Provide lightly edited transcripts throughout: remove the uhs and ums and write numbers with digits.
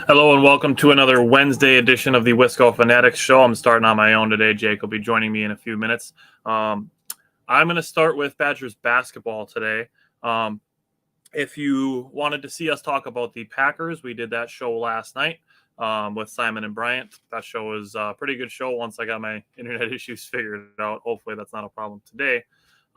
Hello and welcome to another Wednesday edition of the Wisco Fanatics Show. I'm starting on my own today. Jake will be joining me in a few minutes. I'm going to start with Badgers basketball today. If you wanted to see us talk about the Packers, we did that show last night with Simon and Bryant. That show was a pretty good show once I got my internet issues figured out. Hopefully that's not a problem today.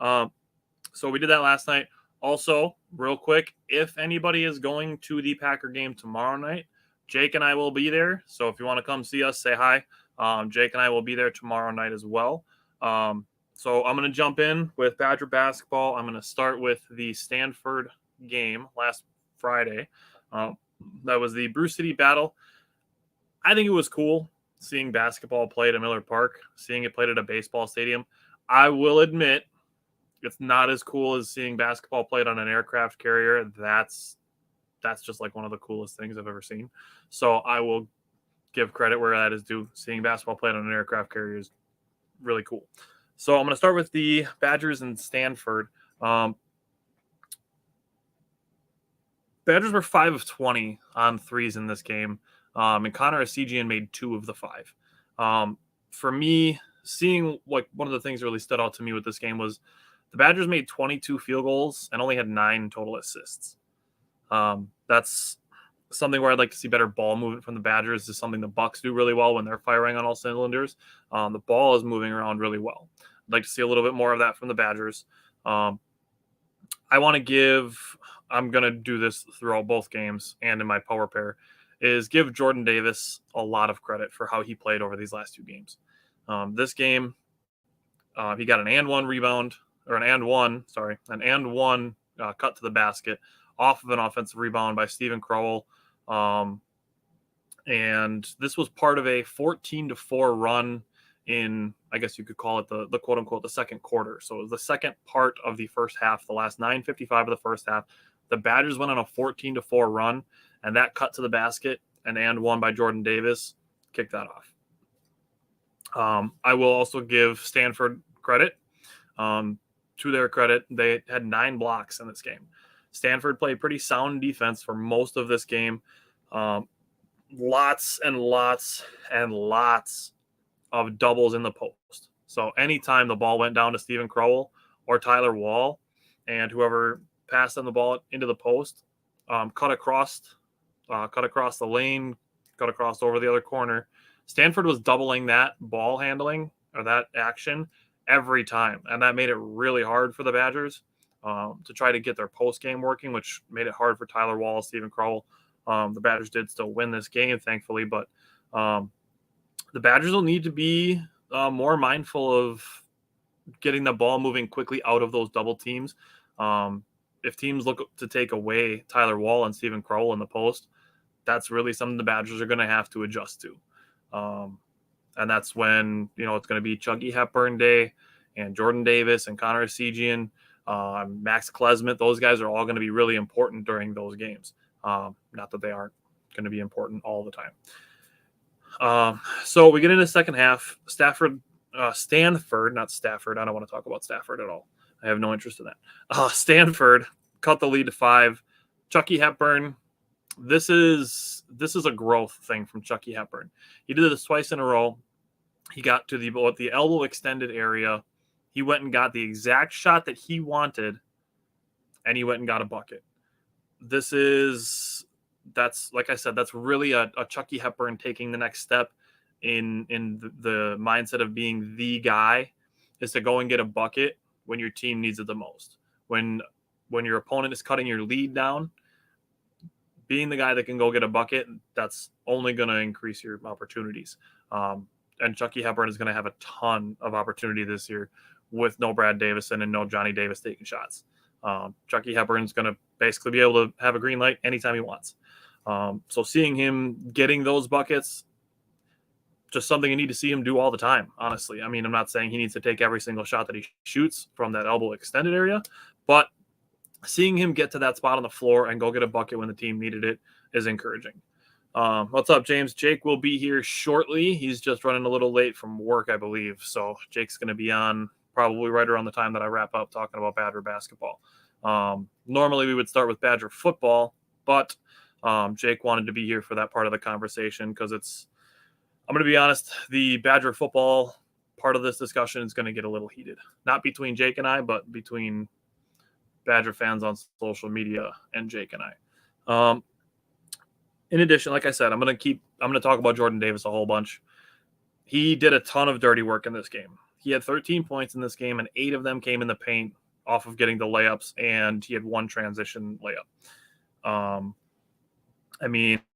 So we did that last night. Also, real quick, if anybody is going to the Packer game tomorrow night, Jake and I will be there. So if you want to come see us, say hi. Jake and I will be there tomorrow night as well. So I'm going to jump in with Badger basketball. I'm going to start with the Stanford game last Friday. That was the Brew City Battle. I think it was cool seeing basketball played at Miller Park, seeing it played at a baseball stadium. I will admit it's not as cool as seeing basketball played on an aircraft carrier. That's just like one of the coolest things I've ever seen. So I will give credit where that is due. Seeing basketball played on an aircraft carrier is really cool. So I'm going to start with the Badgers and Stanford. Badgers were 5 of 20 on threes in this game, and Connor Esigian made 2 of the 5. For me, seeing like one of the things that really stood out to me with this game was the Badgers made 22 field goals and only had 9 total assists. That's something where I'd like to see better ball movement from the Badgers. This is something the Bucks do really well when they're firing on all cylinders. The ball is moving around really well. I'd like to see a little bit more of that from the Badgers. I'm going to do this throughout both games and in my power pair, is give Jordan Davis a lot of credit for how he played over these last 2 games. This game, he got an and one cut to the basket off of an offensive rebound by Stephen Crowell. And this was part of a 14-4 run in, I guess you could call it the quote unquote, the second quarter. So it was the second part of the first half, the last 9:55 of the first half. The Badgers went on a 14-4 run, and that cut to the basket and one by Jordan Davis kicked that off. I will also give Stanford credit. To their credit, they had 9 blocks in this game. Stanford played pretty sound defense for most of this game. Lots and lots and lots of doubles in the post. So anytime the ball went down to Stephen Crowell or Tyler Wall, and whoever passed them the ball into the post, cut across the lane, cut across over the other corner, Stanford was doubling that ball handling or that action every time. And that made it really hard for the Badgers to try to get their post game working, which made it hard for Tyler Wall, Stephen Crowell. The Badgers did still win this game, thankfully, but the Badgers will need to be more mindful of getting the ball moving quickly out of those double teams. If teams look to take away Tyler Wall and Stephen Crowell in the post, that's really something the Badgers are going to have to adjust to. And that's when, it's going to be Chucky Hepburn Day and Jordan Davis and Connor Esigian, Max Klesmit. Those guys are all going to be really important during those games. Not that they aren't going to be important all the time. So we get into the second half. Stanford, not Stafford. I don't want to talk about Stafford at all. I have no interest in that. Stanford cut the lead to 5. Chucky Hepburn. This is a growth thing from Chucky Hepburn. He did this twice in a row. He got to the elbow extended area. He went and got the exact shot that he wanted, and he went and got a bucket. That's like I said, that's really a Chucky Hepburn taking the next step in the mindset of being the guy, is to go and get a bucket when your team needs it the most. When your opponent is cutting your lead down, being the guy that can go get a bucket, that's only going to increase your opportunities. And Chucky Hepburn is going to have a ton of opportunity this year with no Brad Davison and no Johnny Davis taking shots. Chucky Hepburn's going to basically be able to have a green light anytime he wants. So seeing him getting those buckets, just something you need to see him do all the time, honestly. I mean, I'm not saying he needs to take every single shot that he shoots from that elbow extended area, but seeing him get to that spot on the floor and go get a bucket when the team needed it is encouraging. What's up, James? Jake will be here shortly. He's just running a little late from work, I believe. So Jake's going to be on probably right around the time that I wrap up talking about Badger basketball. Normally we would start with Badger football, but Jake wanted to be here for that part of the conversation because I'm going to be honest, the Badger football part of this discussion is going to get a little heated. Not between Jake and I, but between Badger fans on social media and Jake and I. In addition, like I said, I'm going to talk about Jordan Davis a whole bunch. He did a ton of dirty work in this game. He had 13 points in this game, and 8 of them came in the paint off of getting the layups, and he had 1 transition layup.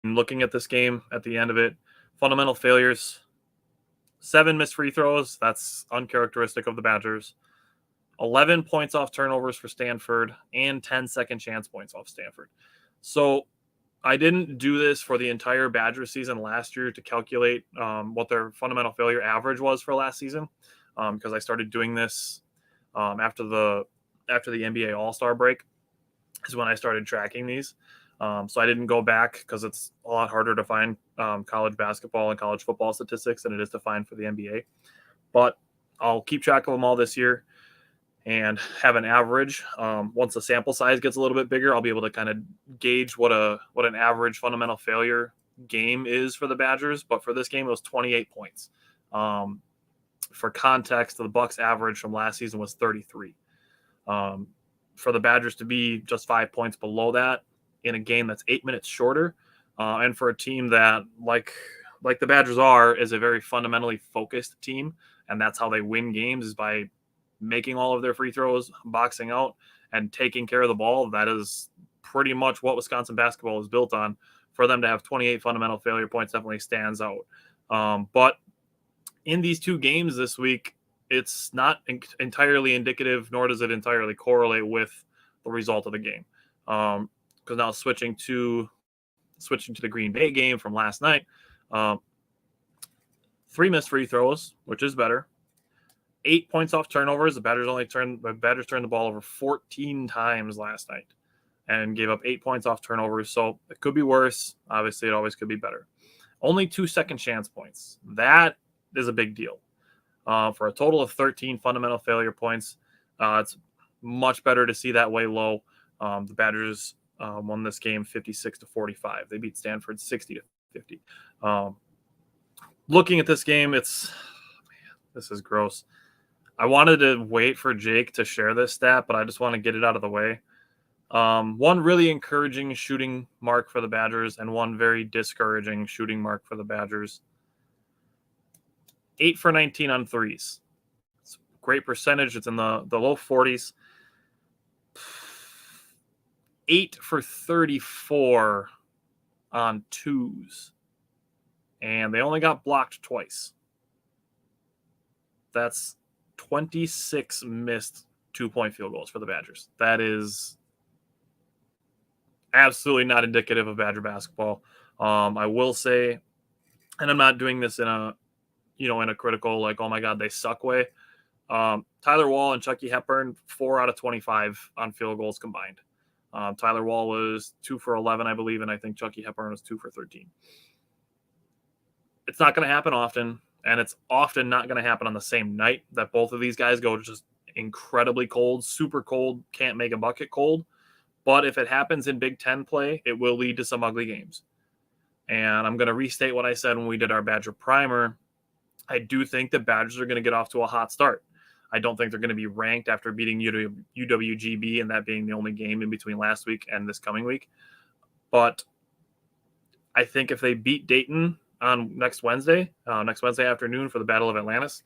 Looking at this game at the end of it, fundamental failures, 7 missed free throws. That's uncharacteristic of the Badgers. 11 points off turnovers for Stanford and 10 second chance points off Stanford. So I didn't do this for the entire Badger season last year to calculate what their fundamental failure average was for last season, because I started doing this after the NBA All-Star break is when I started tracking these. So I didn't go back because it's a lot harder to find college basketball and college football statistics than it is to find for the NBA. But I'll keep track of them all this year and have an average. Once the sample size gets a little bit bigger, I'll be able to kind of gauge what an average fundamental failure game is for the Badgers. But for this game, it was 28 points. For context, the Bucks average from last season was 33. For the Badgers to be just 5 points below that in a game that's 8 minutes shorter, and for a team that, like the Badgers are, is a very fundamentally focused team, and that's how they win games is by making all of their free throws, boxing out, and taking care of the ball. That is pretty much what Wisconsin basketball is built on. For them to have 28 fundamental failure points definitely stands out. But in these 2 games this week, it's not entirely indicative, nor does it entirely correlate with the result of the game. Because now switching to the Green Bay game from last night, 3 missed free throws, which is better. 8 points off turnovers. The Badgers turned the ball over 14 times last night and gave up 8 points off turnovers. So it could be worse. Obviously, it always could be better. Only 2 second chance points. That is a big deal. For a total of 13 fundamental failure points, it's much better to see that way low. The Badgers won this game 56-45. They beat Stanford 60-50. Looking at this game, this is gross. I wanted to wait for Jake to share this stat, but I just want to get it out of the way. One really encouraging shooting mark for the Badgers and one very discouraging shooting mark for the Badgers. 8 for 19 on threes. It's a great percentage. It's in the low 40s. 8 for 34 on twos. And they only got blocked twice. That's 26 missed 2-point field goals for the Badgers. That is absolutely not indicative of Badger basketball. I will say, and I'm not doing this in a critical, like, oh my God, they suck way. Tyler Wall and Chucky Hepburn, 4 out of 25 on field goals combined. Tyler Wall was 2 for 11, I believe, and I think Chucky Hepburn was 2 for 13. It's not going to happen often, and it's often not going to happen on the same night that both of these guys go just incredibly cold, super cold, can't make a bucket cold. But if it happens in Big Ten play, it will lead to some ugly games. And I'm going to restate what I said when we did our Badger primer. I do think the Badgers are going to get off to a hot start. I don't think they're going to be ranked after beating UWGB and that being the only game in between last week and this coming week. But I think if they beat Dayton on next Wednesday afternoon for the Battle of Atlantis,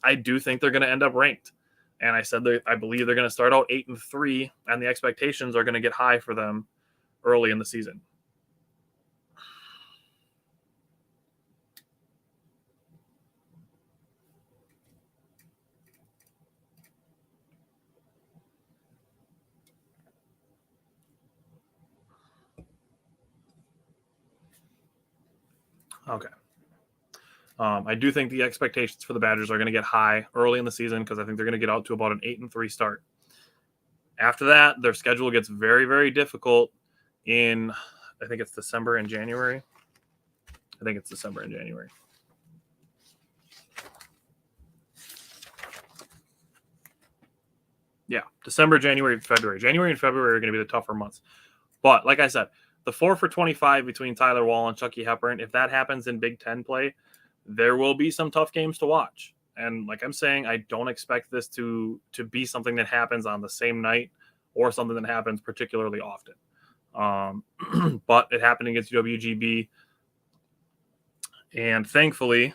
I do think they're going to end up ranked. And I said I believe they're going to start out 8-3, and the expectations are going to get high for them early in the season. Okay. I do think the expectations for the Badgers are going to get high early in the season because I think they're going to get out to about an 8-3 start. After that, their schedule gets very, very difficult in, I think it's December and January. Yeah, December, January, February. January and February are going to be the tougher months. But like I said, the 4 for 25 between Tyler Wall and Chucky Hepburn, if that happens in Big Ten play, there will be some tough games to watch. And like I'm saying, I don't expect this to be something that happens on the same night or something that happens particularly often. But it happened against WGB. And thankfully,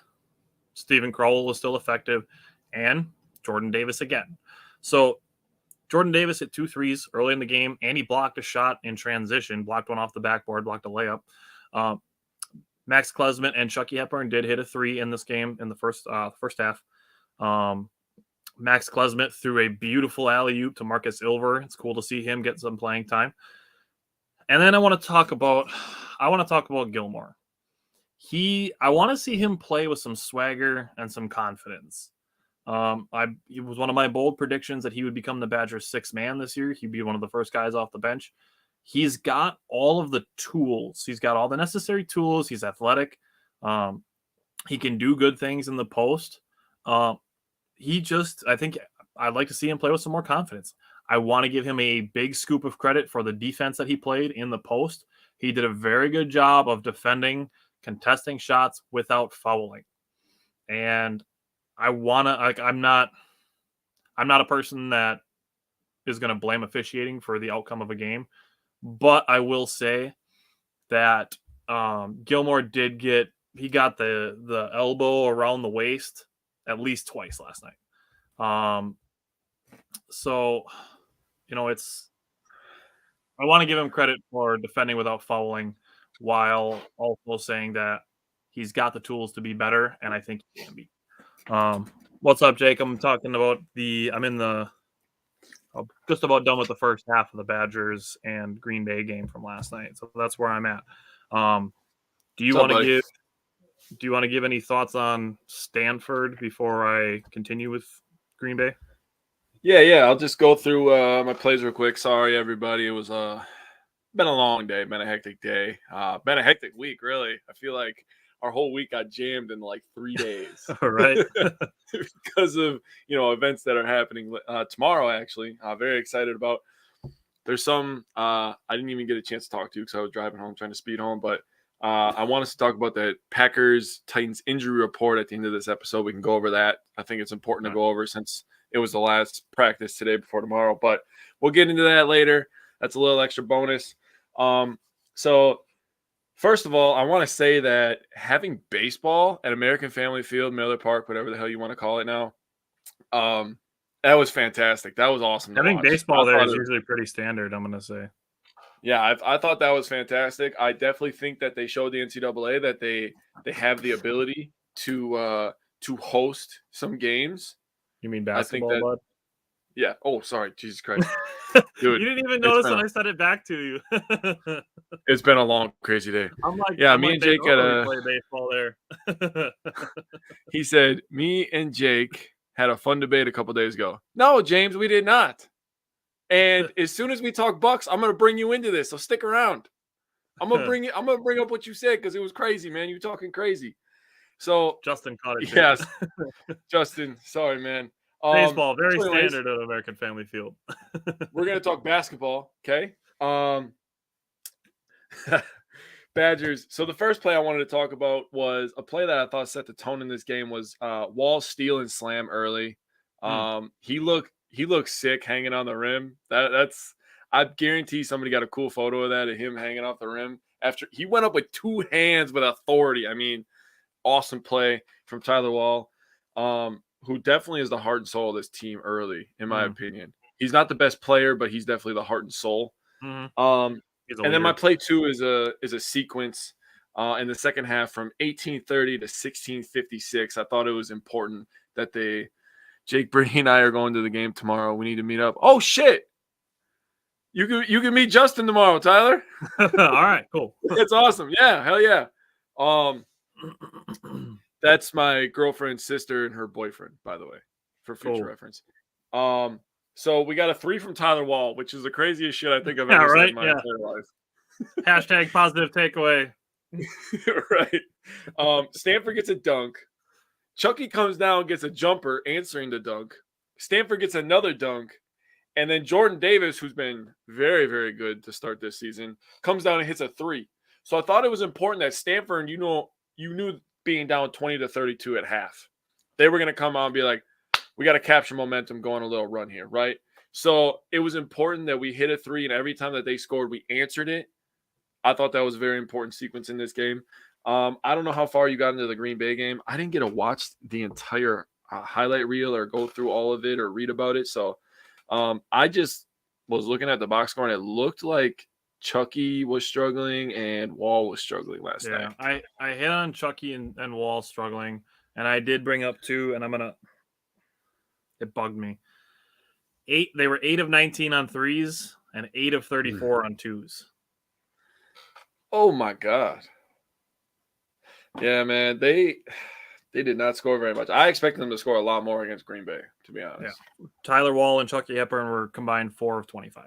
Stephen Crowell was still effective and Jordan Davis again. So Jordan Davis hit 2 threes early in the game, and he blocked a shot in transition, blocked one off the backboard, blocked a layup. Max Klesmit and Chucky Hepburn did hit a 3 in this game in the first half. Max Klesmit threw a beautiful alley-oop to Marcus Ilver. It's cool to see him get some playing time. And then I want to talk about Gilmore. I want to see him play with some swagger and some confidence. He was one of my bold predictions that he would become the Badgers' 6th man this year. He'd be one of the first guys off the bench. He's got all of the tools. He's got all the necessary tools. He's athletic. He can do good things in the post. I think I'd like to see him play with some more confidence. I want to give him a big scoop of credit for the defense that he played in the post. He did a very good job of defending, contesting shots without fouling. And I'm not a person that is going to blame officiating for the outcome of a game, but I will say that Gilmore got the elbow around the waist at least twice last night. So, I want to give him credit for defending without fouling while also saying that he's got the tools to be better, and I think he can be. What's up, Jake? I'm just about done with the first half of the Badgers and Green Bay game from last night. So that's where I'm at. Do you want to give any thoughts on Stanford before I continue with Green Bay? Yeah. I'll just go through my plays real quick. Sorry, everybody. It was been a long day, been a hectic day, been a hectic week, really. I feel like our whole week got jammed in like 3 days. All right. Because of, events that are happening tomorrow, actually. Very excited about. There's some I didn't even get a chance to talk to because I was driving home trying to speed home. But I want us to talk about the Packers-Titans injury report at the end of this episode. We can go over that. I think it's important to go over since it was the last practice today before tomorrow. But we'll get into that later. That's a little extra bonus. So first of all, I want to say that having baseball at American Family Field, Miller Park, whatever the hell you want to call it now, that was fantastic. That was awesome. I think baseball there is usually pretty standard, I'm going to say. Yeah, I thought that was fantastic. I definitely think that they showed the NCAA that they have the ability to host some games. You mean basketball, bud? Yeah. Oh, sorry. Jesus Christ. Dude, you didn't even notice when I said it back to you. It's been a long, crazy day. Me and Jake had play baseball there. He said, me and Jake had a fun debate a couple days ago. No, James, we did not. And as soon as we talk Bucks, I'm going to bring you into this. So stick around. I'm going to bring up what you said because it was crazy, man. You were talking crazy. So Justin caught it. Yes. Justin, sorry, man. Baseball, very standard at American Family Field. We're going to talk basketball, okay? Badgers. So the first play I wanted to talk about was a play that I thought set the tone in this game was Wall steal and slam early. He looked sick hanging on the rim. I guarantee somebody got a cool photo of that of him hanging off the rim after he went up with 2 hands with authority. I mean, awesome play from Tyler Wall, who definitely is the heart and soul of this team early, in my opinion. He's not the best player, but he's definitely the heart and soul. And then my play 2 is a sequence in the second half from 18:30 to 16:56. I thought it was important that Jake, Brittany, and I are going to the game tomorrow. We need to meet up. Oh shit! You can meet Justin tomorrow, Tyler. All right, cool. It's awesome. Yeah, hell yeah. That's my girlfriend's sister and her boyfriend, by the way, for future reference. So we got a 3 from Tyler Wall, which is the craziest shit I think I've ever said in my entire life. Hashtag positive takeaway. Right. Stanford gets a dunk. Chucky comes down and gets a jumper answering the dunk. Stanford gets another dunk. And then Jordan Davis, who's been very, very good to start this season, comes down and hits a 3. So I thought it was important that Stanford, you knew being down 20-32 at half, they were going to come out and be like, we got to capture momentum, go on a little run here, right? So it was important that we hit a 3, and every time that they scored, we answered it. I thought that was a very important sequence in this game. I don't know how far you got into the Green Bay game. I didn't get to watch the entire highlight reel or go through all of it or read about it. So I just was looking at the box score, and it looked like Chucky was struggling and Wall was struggling last night. I hit on Chucky and Wall struggling, and I did bring up 2, and it bugged me. They were 8 of 19 on threes and 8 of 34 on twos. Oh my God. Yeah, man. They did not score very much. I expected them to score a lot more against Green Bay, to be honest. Yeah. Tyler Wall and Chucky Hepburn were combined 4 of 25.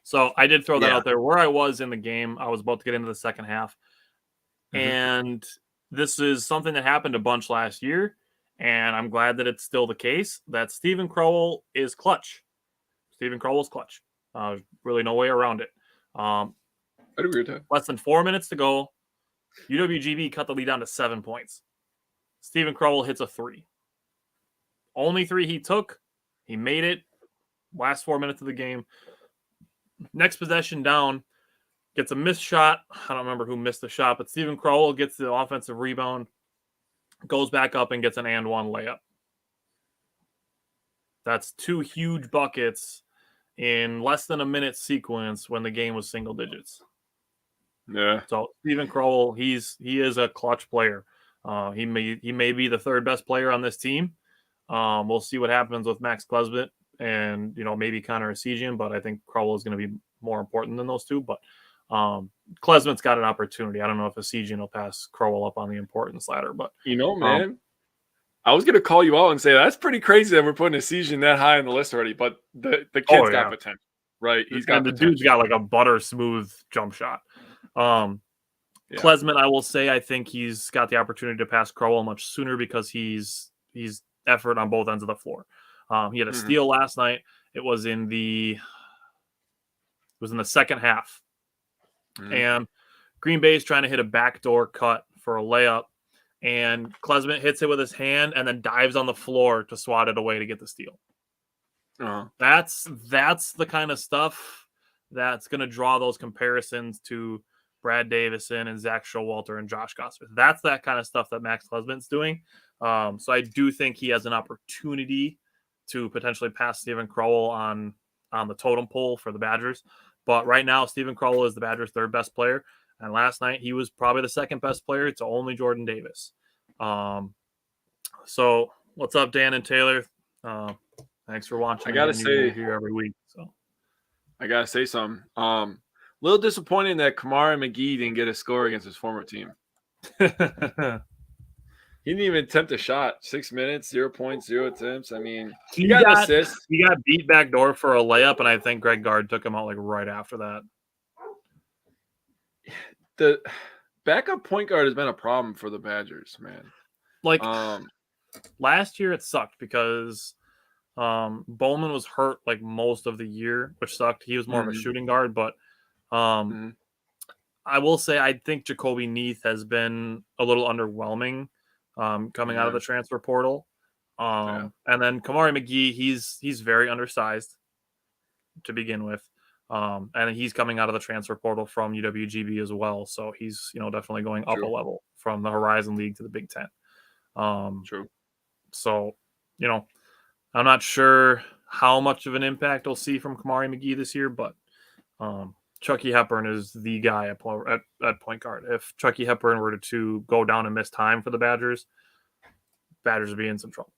So I did throw that out there. Where I was in the game, I was about to get into the second half. And this is something that happened a bunch last year, and I'm glad that it's still the case, that Stephen Crowell is clutch. Stephen Crowell is clutch. Really no way around it. I'd agree with that. Less than 4 minutes to go. UWGB cut the lead down to 7 points. Stephen Crowell hits a 3. Only 3 he took. He made it. Last 4 minutes of the game. Next possession down. Gets a missed shot. I don't remember who missed the shot, but Stephen Crowell gets the offensive rebound. Goes back up and gets an and one layup. That's 2 huge buckets in less than a minute sequence when the game was single digits. Yeah. So Stephen Crowell, he is a clutch player. He may be the 3rd best player on this team. We'll see what happens with Max Klesmit and maybe Connor Esigian, but I think Crowell is going to be more important than those 2. But Klesmit's got an opportunity. I don't know if Esigian will pass Crowell up on the importance ladder, but man. I was going to call you out and say that's pretty crazy that we're putting Esigian that high on the list already, but the kid's got potential, right? He's got the dude's got like a butter smooth jump shot. Klesmit, I will say, I think he's got the opportunity to pass Crowell much sooner because he's effort on both ends of the floor. He had a steal last night. It was in the second half, and Green Bay is trying to hit a backdoor cut for a layup. And Klesmit hits it with his hand and then dives on the floor to swat it away to get the steal. That's the kind of stuff that's going to draw those comparisons to Brad Davison and Zach Showalter and Josh Gosser. That's that kind of stuff that Max Klesmit's doing. So I do think he has an opportunity to potentially pass Stephen Crowell on the totem pole for the Badgers. But right now, Stephen Crowell is the Badgers' 3rd best player. And last night, he was probably the 2nd best player to only Jordan Davis. So what's up, Dan and Taylor? Thanks for watching. I got to say, here every week. So I got to say something. Little disappointing that Kamari McGee didn't get a score against his former team. He didn't even attempt a shot. 6 minutes, 0 points, 0 attempts. I mean, he got an assist. He got beat back door for a layup, and I think Greg Gard took him out like right after that. The backup point guard has been a problem for the Badgers, man. Like last year, it sucked because Bowman was hurt like most of the year, which sucked. He was more of a shooting guard, but I will say I think Jacoby Neath has been a little underwhelming coming out of the transfer portal. And then Kamari McGee, he's very undersized to begin with. And he's coming out of the transfer portal from UWGB as well. So he's, definitely going up a level from the Horizon League to the Big Ten. True. So, I'm not sure how much of an impact we'll see from Kamari McGee this year, but Chucky Hepburn is the guy at point guard. If Chucky Hepburn were to go down and miss time for the Badgers would be in some trouble.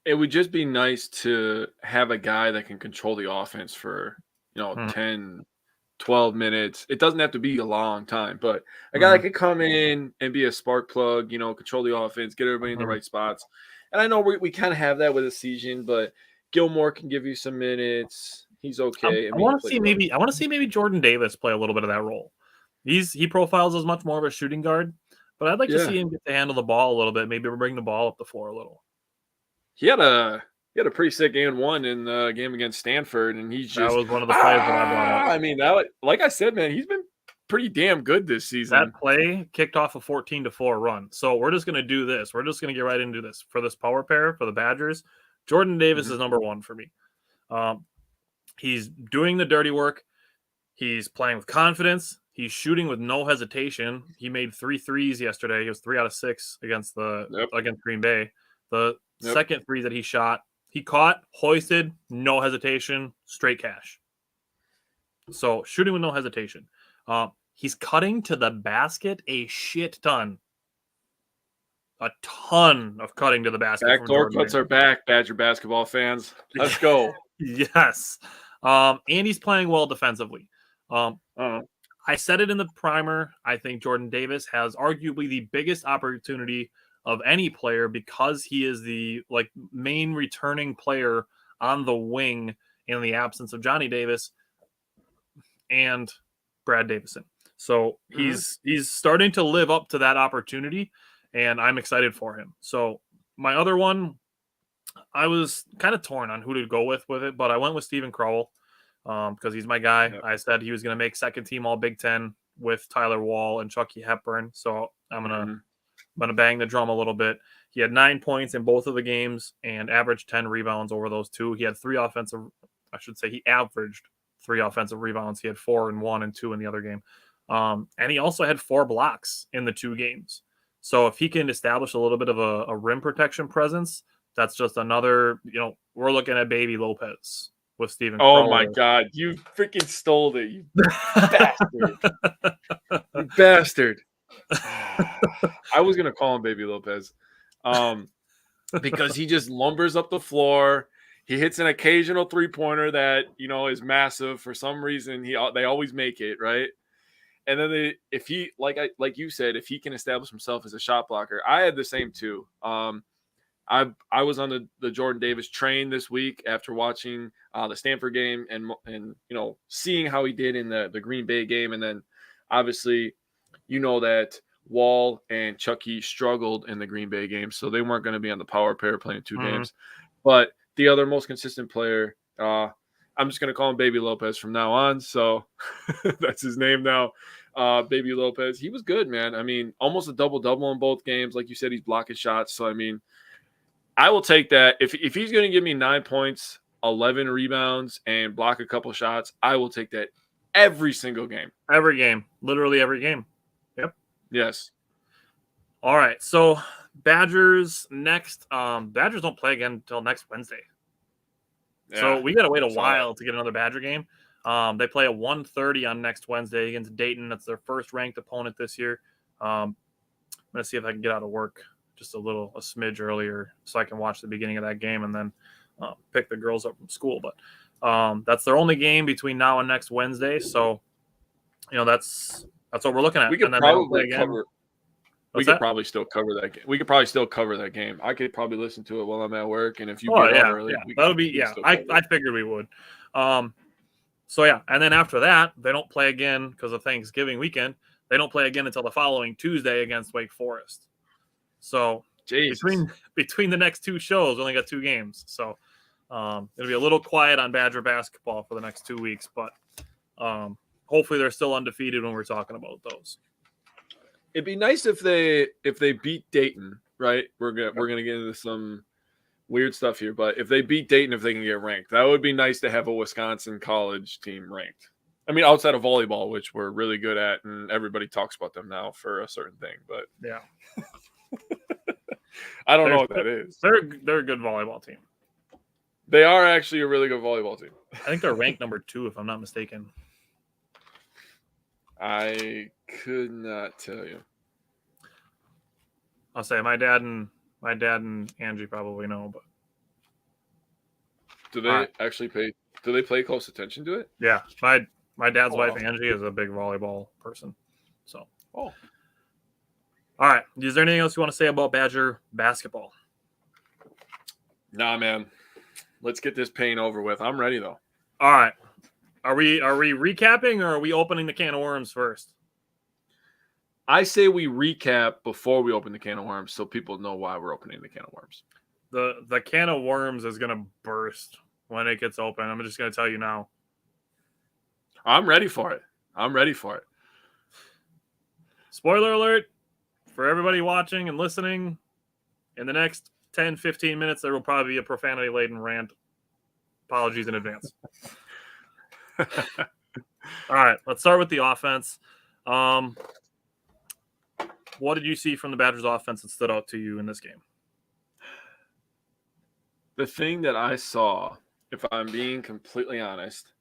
It would just be nice to have a guy that can control the offense for, 10, 12 minutes. It doesn't have to be a long time, but a guy that could come in and be a spark plug, control the offense, get everybody in the right spots. And I know we kind of have that with Esigian, but Gilmore can give you some minutes. He's okay. I want to see maybe Jordan Davis play a little bit of that role. He profiles as much more of a shooting guard, but I'd like to see him get to handle the ball a little bit, maybe bring the ball up the floor a little. He had a pretty sick and one in the game against Stanford, and he's That just was one of the plays that I brought up. I mean, that like I said, man, he's been pretty damn good this season. That play kicked off a 14-4 run. So we're just going to do this. We're just going to get right into this. For this power pair for the Badgers, Jordan Davis is number one for me. He's doing the dirty work. He's playing with confidence. He's shooting with no hesitation. He made 3 threes yesterday. He was 3 out of 6 against Green Bay. The second three that he shot, he caught, hoisted, no hesitation, straight cash. So shooting with no hesitation. He's cutting to the basket a shit ton. A ton of cutting to the basket. Backdoor cuts are back, Badger basketball fans. Let's go. Yes. And he's playing well defensively. I said it in the primer. I think Jordan Davis has arguably the biggest opportunity of any player because he is the main returning player on the wing in the absence of Johnny Davis and Brad Davison. So he's starting to live up to that opportunity, and I'm excited for him. So my other one, I was kind of torn on who to go with it, but I went with Stephen Crowell because he's my guy. Yep. I said he was going to make second team All Big Ten with Tyler Wall and Chucky Hepburn. So I'm gonna bang the drum a little bit. He had 9 points in both of the games and averaged 10 rebounds over those two. He had he averaged 3 offensive rebounds. He had 4 in one and 2 in the other game. And he also had 4 blocks in the 2 games. So if he can establish a little bit of a rim protection presence, that's just another, we're looking at Baby Lopez with Stephen Crowell. Oh my God, you freaking stole it, you bastard. You bastard. I was going to call him Baby Lopez because he just lumbers up the floor. He hits an occasional three-pointer that, is massive. For some reason, they always make it, right? And then if he, like you said, if he can establish himself as a shot blocker, I had the same too. I was on the Jordan Davis train this week after watching the Stanford game and seeing how he did in the Green Bay game, and then obviously that Wall and Chucky struggled in the Green Bay game, so they weren't going to be on the power pair playing 2 games. But the other most consistent player, I'm just going to call him Baby Lopez from now on. So that's his name now. Baby Lopez. He was good, man. I mean, almost a double-double in both games. Like you said, he's blocking shots. So, I mean, I will take that. If he's going to give me 9 points, 11 rebounds, and block a couple shots, I will take that every single game. Every game. Literally every game. Yep. Yes. All right. So, Badgers next. Badgers don't play again until next Wednesday. Yeah, so we got to wait a while to get another Badger game. They play at 1:30 on next Wednesday against Dayton. That's their first ranked opponent this year. I'm going to see if I can get out of work just a smidge earlier so I can watch the beginning of that game and then pick the girls up from school. But that's their only game between now and next Wednesday. So, that's what we're looking at. We could and then probably cover. We could probably still cover that game. We could probably still cover that game. I could probably listen to it while I'm at work, and if you get out early, that would be I figured we would. So yeah, and then after that, they don't play again because of Thanksgiving weekend. They don't play again until the following Tuesday against Wake Forest. So between the next 2 shows, we only got 2 games. So it'll be a little quiet on Badger basketball for the next 2 weeks, but hopefully they're still undefeated when we're talking about those. It'd be nice if they beat Dayton, right? We're gonna get into some weird stuff here, but if they beat Dayton, if they can get ranked, that would be nice to have a Wisconsin college team ranked. I mean, outside of volleyball, which we're really good at, and everybody talks about them now for a certain thing. But yeah, I don't know what that is. They're a good volleyball team. They are actually a really good volleyball team. I think they're ranked number 2, if I'm not mistaken. I could not tell you. I'll say my dad and Angie probably know, but do they actually pay? Do they pay close attention to it? Yeah, my dad's wife Angie is a big volleyball person. So, all right. Is there anything else you want to say about Badger basketball? Nah, man. Let's get this pain over with. I'm ready though. All right. Are we recapping or are we opening the can of worms first? I say we recap before we open the can of worms so people know why we're opening the can of worms. The can of worms is going to burst when it gets open. I'm just going to tell you now. I'm ready for it. Spoiler alert for everybody watching and listening. In the next 10, 15 minutes, there will probably be a profanity-laden rant. Apologies in advance. All right, let's start with the offense. What did you see from the Badgers offense that stood out to you in this game? The thing that I saw, if I'm being completely honest,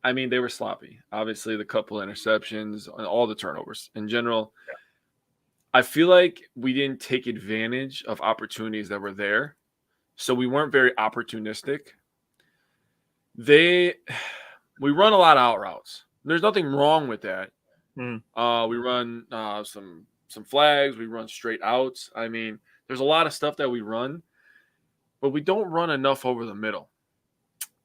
I mean, they were sloppy. Obviously, the couple of interceptions, all the turnovers in general. Yeah. I feel like we didn't take advantage of opportunities that were there. So we weren't very opportunistic. We run a lot of out routes. There's nothing wrong with that. We run some flags. We run straight outs. I mean, there's a lot of stuff that we run, but we don't run enough over the middle.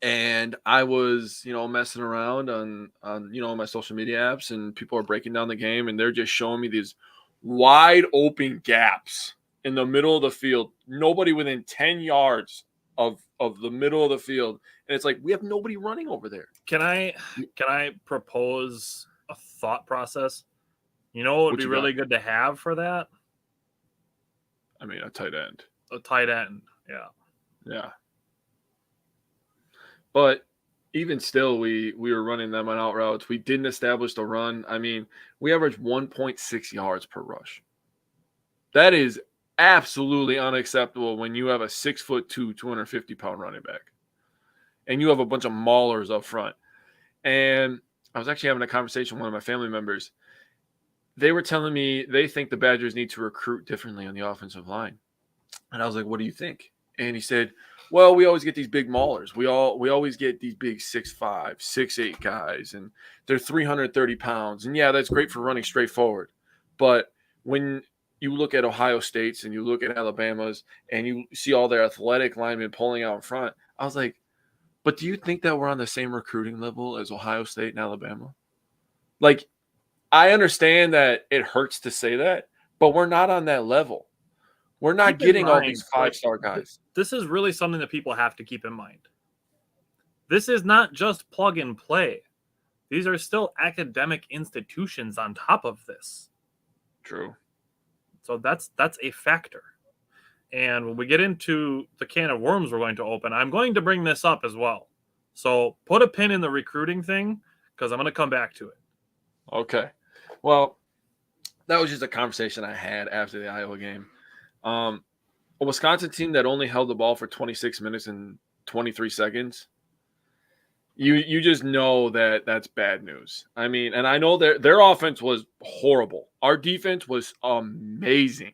And I was, messing around on my social media apps, and people are breaking down the game, and they're just showing me these wide open gaps in the middle of the field. Nobody within 10 yards of the middle of the field. And it's like, we have nobody running over there. Can I propose a thought process? You know what would be really good to have for that? I mean, a tight end. A tight end, yeah. Yeah. But even still, we were running them on out routes. We didn't establish the run. I mean, we averaged 1.6 yards per rush. That is absolutely unacceptable when you have a 6'2", 250-pound running back. And you have a bunch of maulers up front. And I was actually having a conversation with one of my family members. They were telling me they think the Badgers need to recruit differently on the offensive line. And I was like, what do you think? And he said, well, we always get these big maulers. We always get these big 6'5", 6'8" guys, and they're 330 pounds. And yeah, that's great for running straight forward. But when you look at Ohio State's and you look at Alabama's and you see all their athletic linemen pulling out in front, I was like, but do you think that we're on the same recruiting level as Ohio State and Alabama? Like, I understand that it hurts to say that, but we're not on that level. We're not getting all these five-star guys. This is really something that people have to keep in mind. This is not just plug and play. These are still academic institutions on top of this. True. So that's a factor. And when we get into the can of worms we're going to open, I'm going to bring this up as well. So put a pin in the recruiting thing because I'm going to come back to it. Okay. Well, that was just a conversation I had after the Iowa game. A Wisconsin team that only held the ball for 26 minutes and 23 seconds. You just know that that's bad news. I mean, and I know their offense was horrible. Our defense was amazing.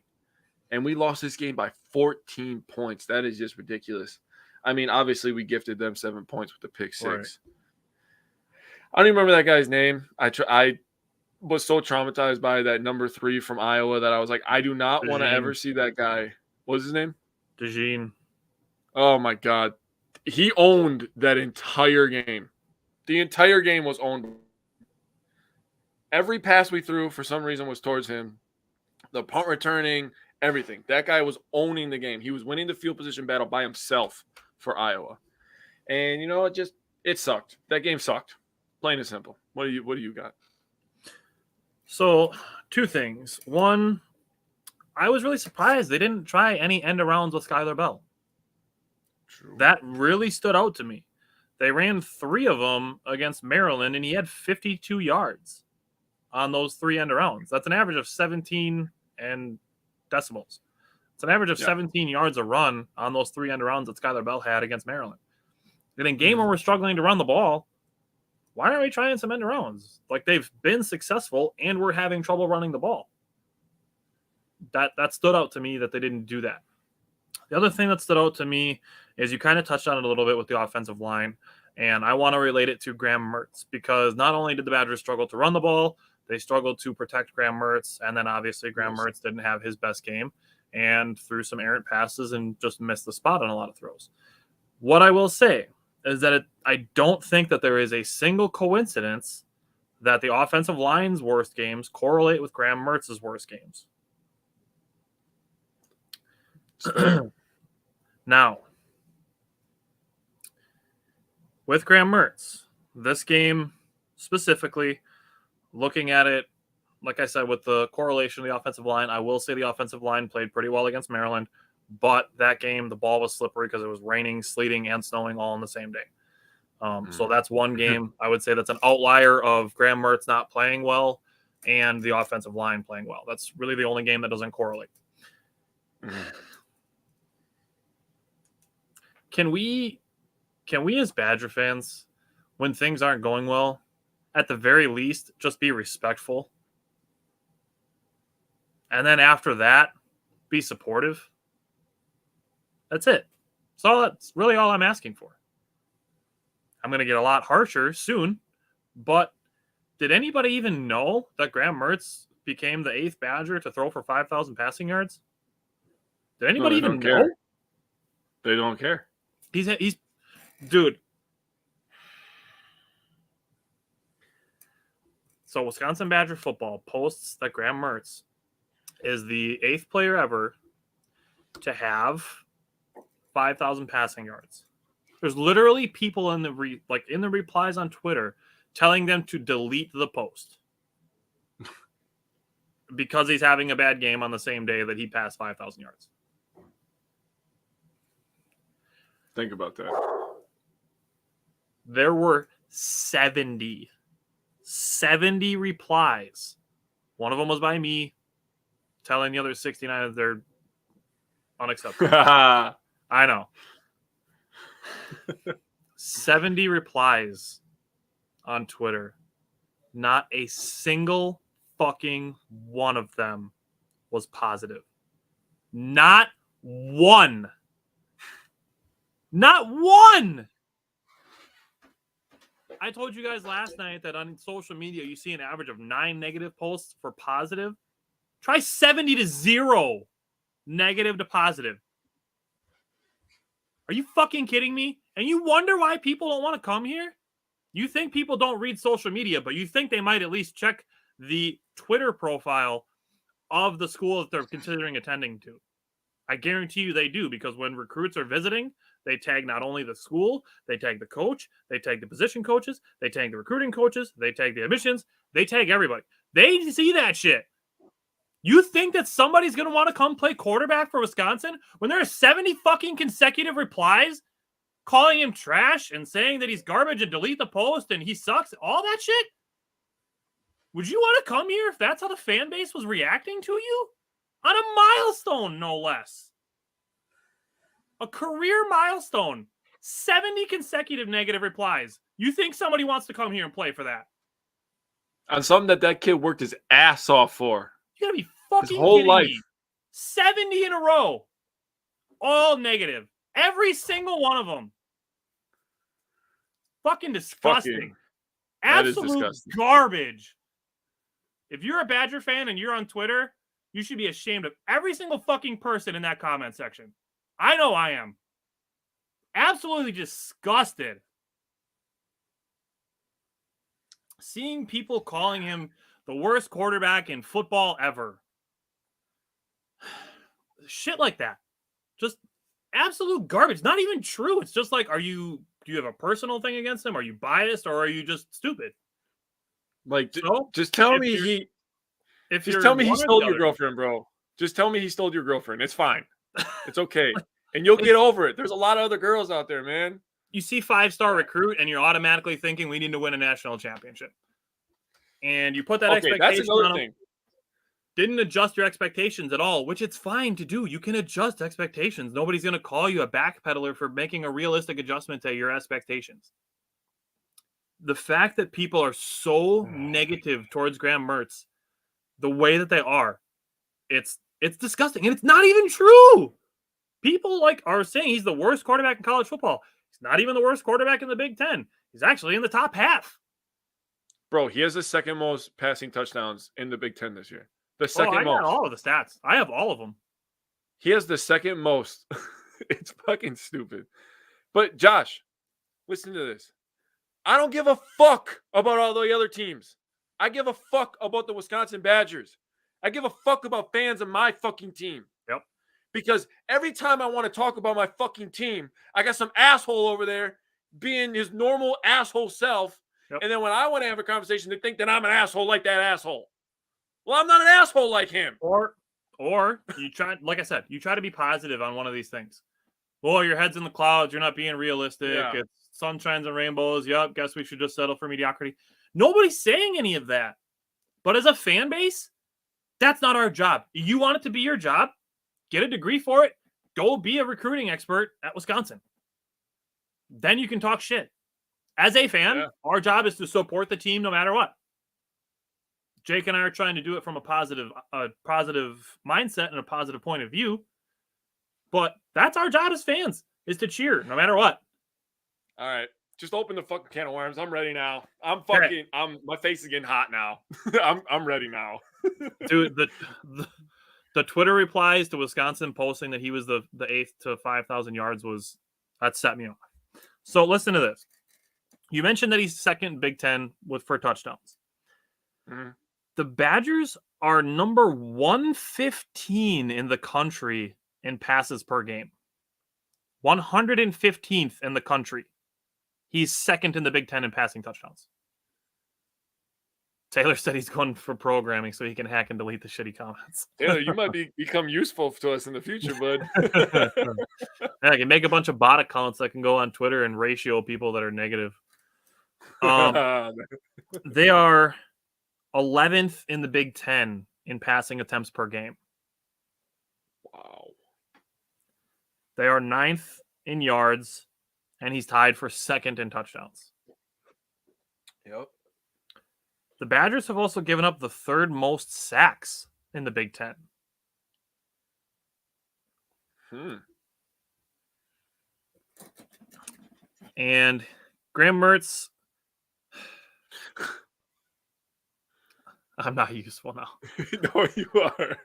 And we lost this game by 14 points. That is just ridiculous. I mean, obviously we gifted them 7 points with the pick six. Right. I don't even remember that guy's name. I was so traumatized by that number 3 from Iowa that I was like, I do not want to ever see that guy. What was his name? DeJean. Oh, my God. He owned that entire game. The entire game was owned. Every pass we threw, for some reason, was towards him. The punt returning, everything. That guy was owning the game. He was winning the field position battle by himself for Iowa. And, it sucked. That game sucked. Plain and simple. What do you got? So, 2 things. One, I was really surprised they didn't try any end arounds with Skylar Bell. True. That really stood out to me. They ran 3 of them against Maryland, and he had 52 yards on those 3 end arounds. That's an average of 17 and decimals. It's an average of 17 yards a run on those 3 end arounds that Skylar Bell had against Maryland. And in a game where we're struggling to run the ball, why aren't we trying some end arounds? Like, they've been successful, and we're having trouble running the ball. That stood out to me that they didn't do that. The other thing that stood out to me is you kind of touched on it a little bit with the offensive line, and I want to relate it to Graham Mertz because not only did the Badgers struggle to run the ball, they struggled to protect Graham Mertz, and then obviously Graham Mertz didn't have his best game and threw some errant passes and just missed the spot on a lot of throws. What I will say is that I don't think that there is a single coincidence that the offensive line's worst games correlate with Graham Mertz's worst games. Now, with Graham Mertz, this game specifically, looking at it, like I said, with the correlation of the offensive line, I will say the offensive line played pretty well against Maryland, but that game, the ball was slippery because it was raining, sleeting, and snowing all on the same day. So that's one game. I would say that's an outlier of Graham Mertz not playing well and the offensive line playing well. That's really the only game that doesn't correlate. Can we as Badger fans, when things aren't going well, at the very least, just be respectful? And then after that, be supportive? That's it. That's really all I'm asking for. I'm going to get a lot harsher soon, but did anybody even know that Graham Mertz became the 8th Badger to throw for 5,000 passing yards? Did anybody even know? They don't care. He's dude. So Wisconsin Badger football posts that Graham Mertz is the 8th player ever to have 5,000 passing yards. There's literally people in the replies on Twitter telling them to delete the post because he's having a bad game on the same day that he passed 5,000 yards. Think about that. There were 70 replies. One of them was by me telling the other 69 that they're unacceptable. I know. 70 replies on Twitter. Not a single fucking one of them was positive. Not one. Not one. I told you guys last night that on social media you see an average of 9 negative posts for positive. Try 70 to 0 negative to positive. Are you fucking kidding me? And you wonder why people don't want to come here? You think people don't read social media, but you think they might at least check the Twitter profile of the school that they're considering attending to. I guarantee you they do, because when recruits are visiting, they tag not only the school, they tag the coach, they tag the position coaches, they tag the recruiting coaches, they tag the admissions, they tag everybody. They see that shit. You think that somebody's going to want to come play quarterback for Wisconsin when there are 70 fucking consecutive replies calling him trash and saying that he's garbage and delete the post and he sucks, all that shit? Would you want to come here if that's how the fan base was reacting to you? On a milestone, no less. A career milestone. 70 consecutive negative replies. You think somebody wants to come here and play for that? On something that kid worked his ass off for. You gotta be fucking his whole kidding life. me. 70 in a row. All negative. Every single one of them. Fucking disgusting. Absolute disgusting. garbage. If you're a Badger fan and you're on Twitter, you should be ashamed of every single fucking person in that comment section. I know I am. Absolutely disgusted. Seeing people calling him the worst quarterback in football ever. Shit like that. Just absolute garbage. Not even true. It's just like, do you have a personal thing against him? Are you biased, or are you just stupid? Like, So, just tell me he stole your girlfriend, bro. Just tell me he stole your girlfriend. It's fine. It's okay. And you'll get over it. There's a lot of other girls out there, man. You see 5-star recruit and you're automatically thinking we need to win a national championship. And you put that expectation that's another on thing. him. Didn't adjust your expectations at all, which it's fine to do. You can adjust expectations. Nobody's going to call you a backpedaler for making a realistic adjustment to your expectations. The fact that people are so negative towards Graham Mertz, the way that they are, it's disgusting. And it's not even true. People are saying he's the worst quarterback in college football. He's not even the worst quarterback in the Big Ten. He's actually in the top half. Bro, he has the second most passing touchdowns in the Big Ten this year. The second most. I got all of the stats. I have all of them. He has the second most. It's fucking stupid. But Josh, listen to this. I don't give a fuck about all the other teams. I give a fuck about the Wisconsin Badgers. I give a fuck about fans of my fucking team. Yep. because every time I want to talk about my fucking team, I got some asshole over there being his normal asshole self. Yep. And then when I want to have a conversation, they think that I'm an asshole like that asshole. Well, I'm not an asshole like him. Or you try, like I said, you try to be positive on one of these things. Well, your head's in the clouds. You're not being realistic. Yeah. It's sunshines and rainbows. Yup, guess we should just settle for mediocrity. Nobody's saying any of that. But as a fan base, that's not our job. You want it to be your job? Get a degree for it. Go be a recruiting expert at Wisconsin. Then you can talk shit. As a fan, our job is to support the team no matter what. Jake and I are trying to do it from a positive mindset and a positive point of view. But that's our job as fans, is to cheer no matter what. All right. Just open the fucking can of worms. I'm ready now. My face is getting hot now. I'm ready now. Dude, the Twitter replies to Wisconsin posting that he was the 8th to 5,000 yards that set me off. So listen to this. You mentioned that he's second Big Ten for touchdowns. Mm-hmm. The Badgers are number 115 in the country in passes per game. 115th in the country. He's second in the Big Ten in passing touchdowns. Taylor said he's going for programming so he can hack and delete the shitty comments. Taylor, you might become useful to us in the future, bud. Yeah, I can make a bunch of bot accounts that can go on Twitter and ratio people that are negative. They are 11th in the Big Ten in passing attempts per game. Wow. They are 9th in yards, and he's tied for second in touchdowns. Yep. The Badgers have also given up the third most sacks in the Big Ten. And Graham Mertz, I'm not useful now. No, you are.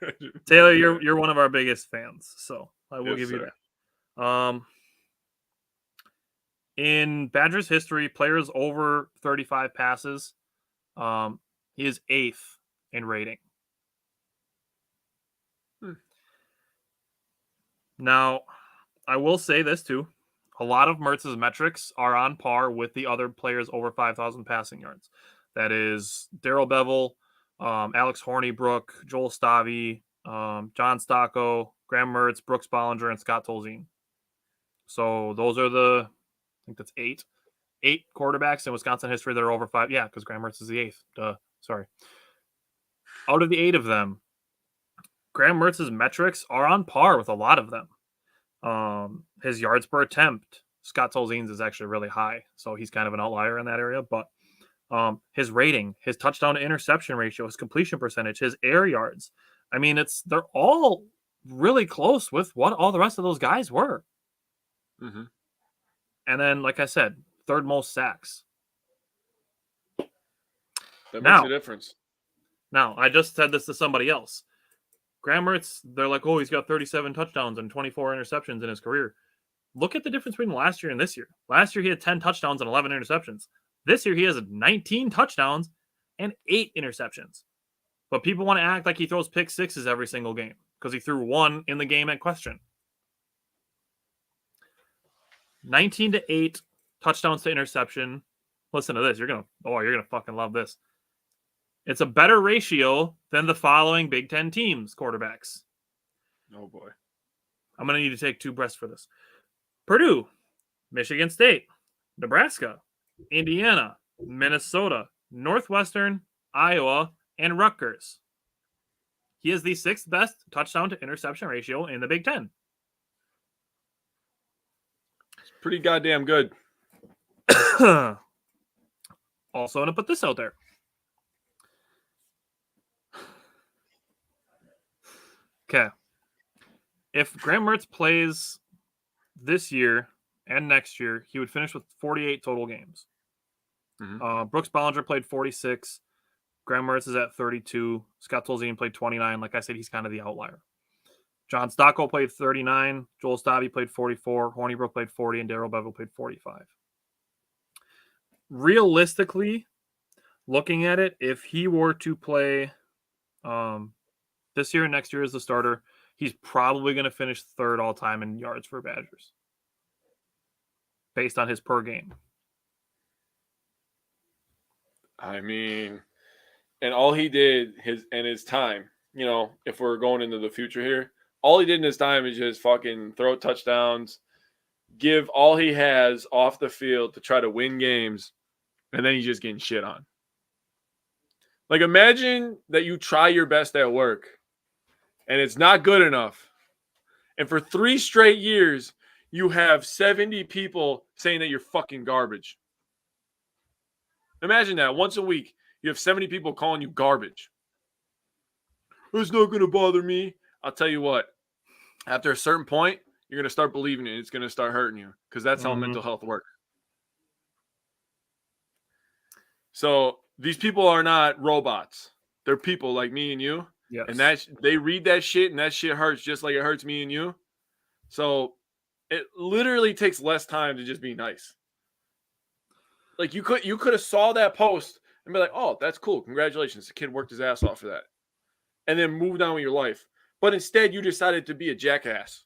Taylor, you're one of our biggest fans, so I will give you that. In Badgers history, players over 35 passes, he is 8th in rating. Now, I will say this too. A lot of Mertz's metrics are on par with the other players over 5,000 passing yards. That is Darrell Bevel, Alex Hornibrook, Joel Stavi, John Stocco, Graham Mertz, Brooks Bollinger, and Scott Tolzien. So those are I think that's 8 quarterbacks in Wisconsin history that are over 5. Yeah, because Graham Mertz is the 8th. Sorry. Out of the 8 of them, Graham Mertz's metrics are on par with a lot of them. His yards per attempt, Scott Tolzien's is actually really high, so he's kind of an outlier in that area. But his rating, his touchdown to interception ratio, his completion percentage, his air yards, I mean, they're all really close with what all the rest of those guys were. Mm-hmm. And then, like I said, third most sacks. That makes a difference. Now, I just said this to somebody else. Graham Mertz, they're like, oh, he's got 37 touchdowns and 24 interceptions in his career. Look at the difference between last year and this year. Last year, he had 10 touchdowns and 11 interceptions. This year, he has 19 touchdowns and 8 interceptions. But people want to act like he throws pick sixes every single game because he threw one in the game at question. 19 to 8 touchdowns to interception. Listen to this. You're gonna fucking love this. It's a better ratio than the following Big Ten teams' quarterbacks. Oh, boy. I'm going to need to take 2 breaths for this. Purdue, Michigan State, Nebraska, Indiana, Minnesota, Northwestern, Iowa, and Rutgers. He is the 6th best touchdown to interception ratio in the Big Ten. It's pretty goddamn good. Also, going to put this out there. Okay. If Graham Mertz plays this year and next year, he would finish with 48 total games. Mm-hmm. Brooks Bollinger played 46. Graham Mertz is at 32. Scott Tolzien played 29. Like I said, he's kind of the outlier. John Stocco played 39. Joel Stavi played 44. Hornibrook played 40. And Darrell Bevel played 45. Realistically, looking at it, if he were to play this year and next year as the starter, he's probably going to finish third all time in yards for Badgers based on his per game. I mean, and all he did in his time, if we're going into the future here, all he did in his time is just fucking throw touchdowns, give all he has off the field to try to win games, and then he's just getting shit on. Like, imagine that you try your best at work and it's not good enough. And for 3 straight years, you have 70 people saying that you're fucking garbage. Imagine that. Once a week, you have 70 people calling you garbage. It's not going to bother me. I'll tell you what. After a certain point, you're going to start believing it. It's going to start hurting you because that's how mental health works. So these people are not robots. They're people like me and you. Yes. And they read that shit, and that shit hurts just like it hurts me and you. So it literally takes less time to just be nice. Like you could have saw that post and be like, oh, that's cool. Congratulations. The kid worked his ass off for that. And then moved on with your life. But instead you decided to be a jackass.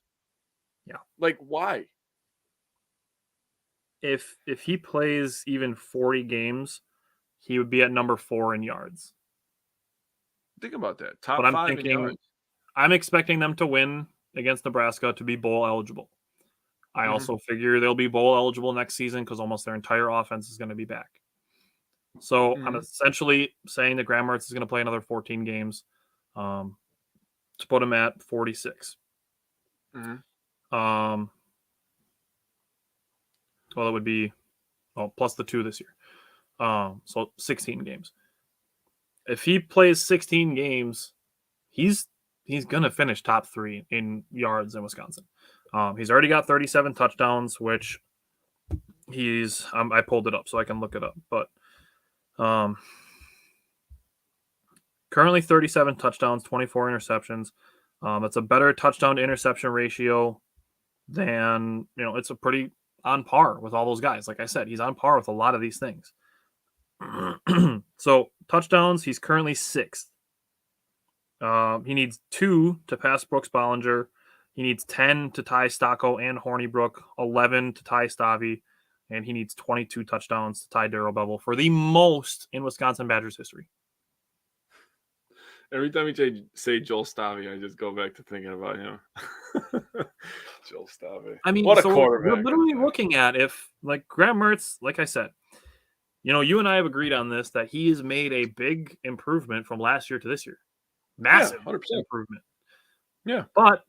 Yeah. Like, why? If he plays even 40 games, he would be at number 4 in yards. Think about that. Top 5 in yards. I'm expecting them to win against Nebraska to be bowl eligible. I also figure they'll be bowl eligible next season because almost their entire offense is going to be back. So I'm essentially saying that Graham Mertz is going to play another 14 games to put him at 46. Well, it would be plus the 2 this year. So 16 games. If he plays 16 games, he's going to finish top 3 in yards in Wisconsin. He's already got 37 touchdowns, which I pulled it up so I can look it up. But currently 37 touchdowns, 24 interceptions. That's a better touchdown to interception ratio than, it's a pretty on par with all those guys. Like I said, he's on par with a lot of these things. So touchdowns, he's currently 6th. He needs 2 to pass Brooks Bollinger. He needs 10 to tie Stocco and Hornibrook, 11 to tie Stavi, and he needs 22 touchdowns to tie Darrell Bevel for the most in Wisconsin Badgers history. Every time you say Joel Stavi, I just go back to thinking about him. Joel Stavi. I mean, what a so quarterback. We're literally looking at if, like, Graham Mertz, like I said, you and I have agreed on this, that he has made a big improvement from last year to this year. Massive 100% improvement. Yeah. But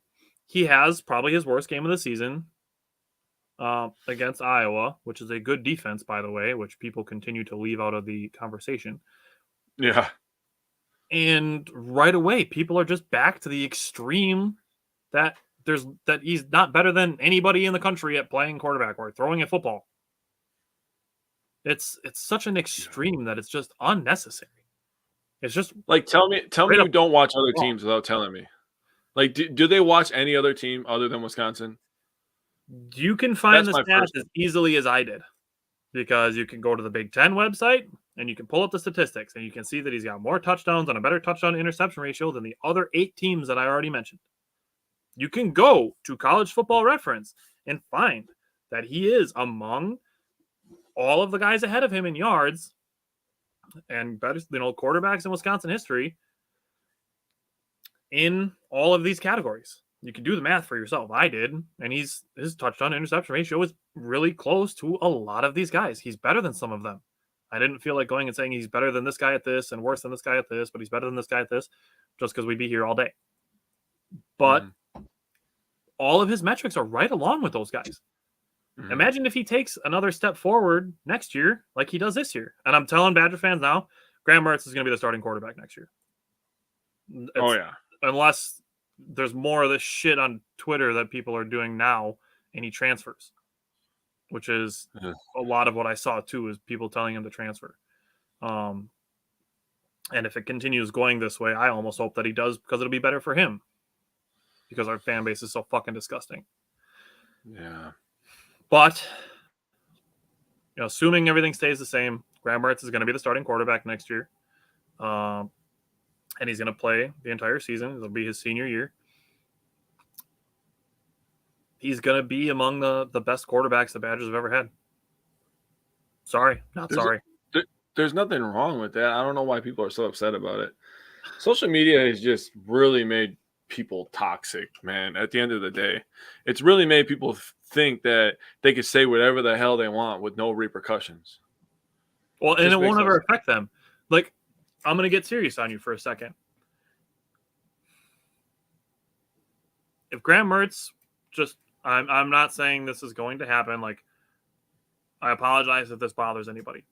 he has probably his worst game of the season against Iowa, which is a good defense, by the way, which people continue to leave out of the conversation. Yeah. And right away, people are just back to the extreme that he's not better than anybody in the country at playing quarterback or throwing a football. It's such an extreme that it's just unnecessary. It's just like, tell me you don't watch other teams without telling me. Like, do they watch any other team other than Wisconsin? You can find the stats as easily as I did, because you can go to the Big Ten website and you can pull up the statistics and you can see that he's got more touchdowns and a better touchdown to interception ratio than the other 8 teams that I already mentioned. You can go to College Football Reference and find that he is among all of the guys ahead of him in yards and better, quarterbacks in Wisconsin history in all of these categories. You can do the math for yourself. I did, and his touchdown to interception ratio is really close to a lot of these guys. He's better than some of them. I didn't feel like going and saying he's better than this guy at this and worse than this guy at this, but he's better than this guy at this, just because we'd be here all day. But all of his metrics are right along with those guys. Imagine if he takes another step forward next year like he does this year. And I'm telling Badger fans now, Graham Mertz is going to be the starting quarterback next year. Unless there's more of this shit on Twitter that people are doing now and he transfers, which is a lot of what I saw too, is people telling him to transfer. And if it continues going this way, I almost hope that he does, because it'll be better for him, because our fan base is so fucking disgusting. Yeah. But, assuming everything stays the same, Graham Mertz is going to be the starting quarterback next year. And he's going to play the entire season. It'll be his senior year. he's going to be among the best quarterbacks the Badgers have ever had. Sorry, not sorry. There's nothing wrong with that. I don't know why people are so upset about it. Social media has just really made people toxic, man. At the end of the day, it's really made people think that they can say whatever the hell they want with no repercussions. Well, and it won't ever affect them. Like, I'm going to get serious on you for a second. If Graham Mertz I'm not saying this is going to happen. Like, I apologize if this bothers anybody.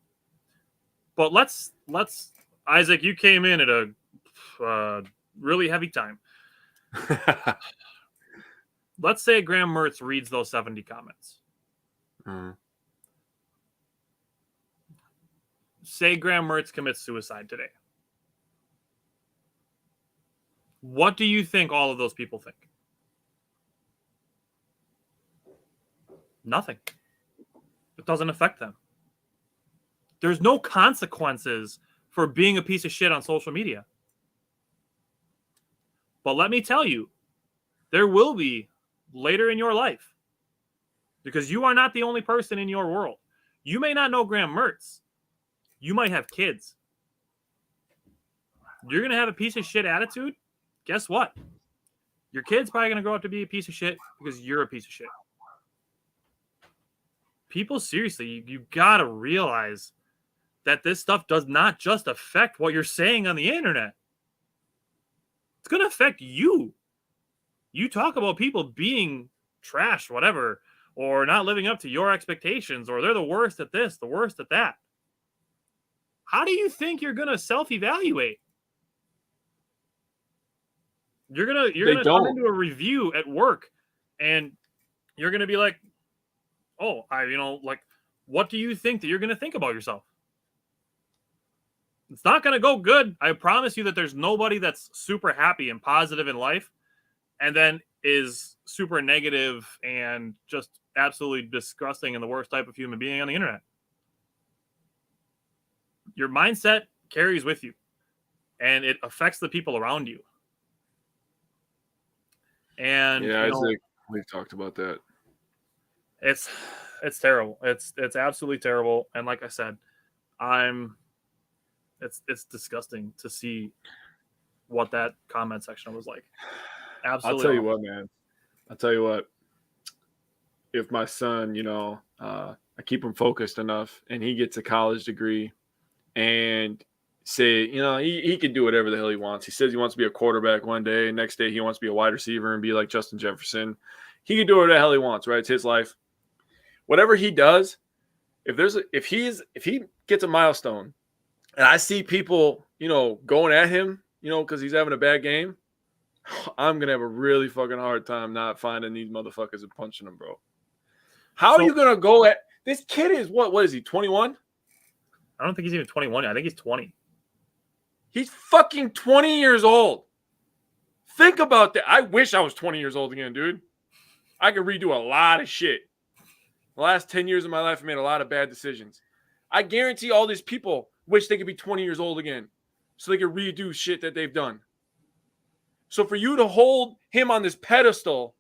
But let's Isaac, you came in at a really heavy time. Let's say Graham Mertz reads those 70 comments. Say Graham Mertz commits suicide today. What do you think all of those people think? Nothing. It doesn't affect them. There's no consequences for being a piece of shit on social media. But let me tell you, there will be later in your life, because you are not the only person in your world. You may not know Graham Mertz. You might have kids. You're going to have a piece of shit attitude. Guess what? Your kid's probably going to grow up to be a piece of shit because you're a piece of shit. People, seriously, you got to realize that this stuff does not just affect what you're saying on the internet. It's going to affect you. You talk about people being trash, whatever, or not living up to your expectations, or they're the worst at this, the worst at that. How do you think you're going to self-evaluate? You're going to come into a review at work, and you're going to be like, oh, what do you think that you're going to think about yourself? It's not going to go good. I promise you that there's nobody that's super happy and positive in life and then is super negative and just absolutely disgusting and the worst type of human being on the internet. Your mindset carries with you, and it affects the people around you. And yeah, Isaac, we've talked about that. It's terrible. It's absolutely terrible. And like I said, it's disgusting to see what that comment section was like. Absolutely. I'll tell you what, man. I'll tell you what. If my son, I keep him focused enough and he gets a college degree and say, he can do whatever the hell he wants. He says he wants to be a quarterback one day. Next day, he wants to be a wide receiver and be like Justin Jefferson. He can do whatever the hell he wants, right? It's his life. Whatever he does, if he gets a milestone and I see people, going at him, because he's having a bad game, I'm going to have a really fucking hard time not finding these motherfuckers and punching them, bro. How are you going to go at this kid? Is what is he, 21? I don't think he's even 21. I think he's 20. He's fucking 20 years old. Think about that. I wish I was 20 years old again, dude. I could redo a lot of shit. The last 10 years of my life, I made a lot of bad decisions. I guarantee all these people wish they could be 20 years old again so they could redo shit that they've done. So for you to hold him on this pedestal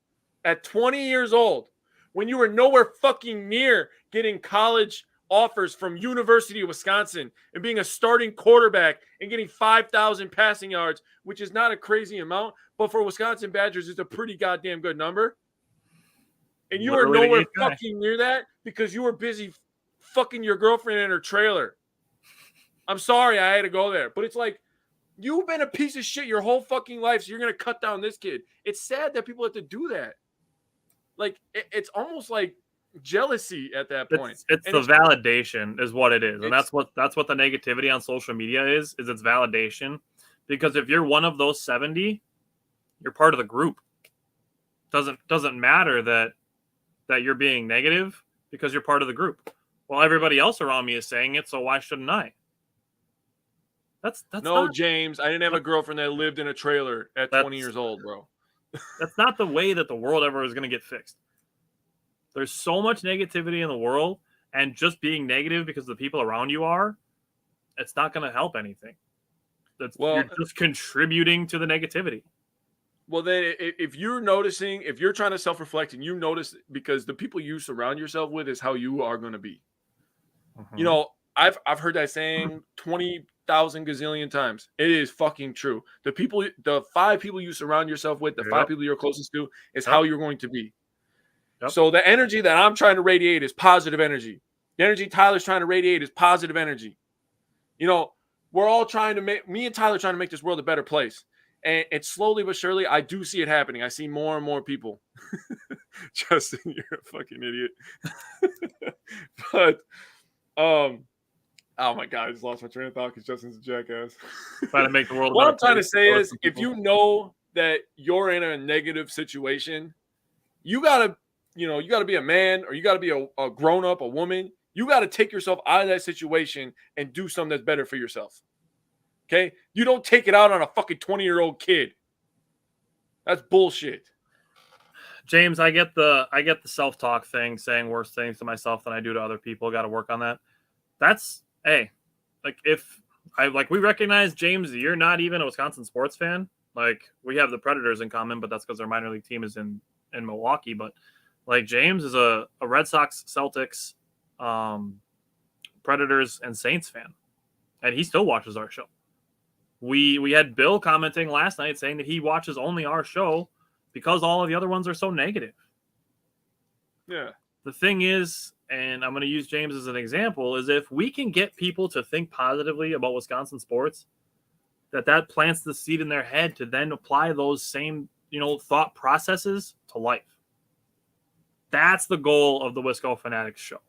at 20 years old, when you were nowhere fucking near getting college offers from University of Wisconsin and being a starting quarterback and getting 5,000 passing yards, which is not a crazy amount, but for Wisconsin Badgers, it's a pretty goddamn good number. And you were nowhere fucking near that because you were busy fucking your girlfriend in her trailer. I'm sorry I had to go there. But it's like, you've been a piece of shit your whole fucking life, so you're going to cut down this kid. It's sad that people have to do that. Like, it's almost like jealousy at that point. It's the validation is what it is. And that's what the negativity on social media is it's validation. Because if you're one of those 70, you're part of the group. Doesn't matter that you're being negative because you're part of the group. Well, everybody else around me is saying it, so why shouldn't I? That's no, James. I didn't have a girlfriend that lived in a trailer at 20 years old, bro. That's not the way that the world ever is going to get fixed. There's so much negativity in the world, and just being negative because the people around you are, it's not going to help anything. You're just contributing to the negativity. Well, then if you're noticing, if you're trying to self-reflect and you notice, because the people you surround yourself with is how you are going to be. You Mhm. know, I've heard that saying 20,000 gazillion times. It is fucking true. The 5 people you surround yourself with, the 5 Yep. people you're closest to, is Yep. how you're going to be. Yep. So the energy that I'm trying to radiate is positive energy. The energy Tyler's trying to radiate is positive energy. You know, we're all trying to make, me and Tyler trying to make this world a better place. And it's slowly but surely, I do see it happening. I see more and more people. Justin, you're a fucking idiot. But oh my god, I just lost my train of thought because Justin's a jackass. Trying to make the world a What better I'm trying to place. say So is, some if people. you know that you're in a negative situation, you gotta, you gotta be a man, or you gotta be a grown up, a woman. You gotta take yourself out of that situation and do something that's better for yourself. Okay, you don't take it out on a fucking 20-year-old kid. That's bullshit. James, I get the self-talk thing, saying worse things to myself than I do to other people. Got to work on that. That's hey, like if I like we recognize James, you're not even a Wisconsin sports fan. Like we have the Predators in common, but that's because our minor league team is in Milwaukee. But like James is a Red Sox, Celtics, Predators, and Saints fan, and he still watches our show. We had Bill commenting last night saying that he watches only our show because all of the other ones are so negative. Yeah. The thing is, and I'm going to use James as an example, is if we can get people to think positively about Wisconsin sports, that plants the seed in their head to then apply those same, thought processes to life. That's the goal of the Wisco Fanatics show.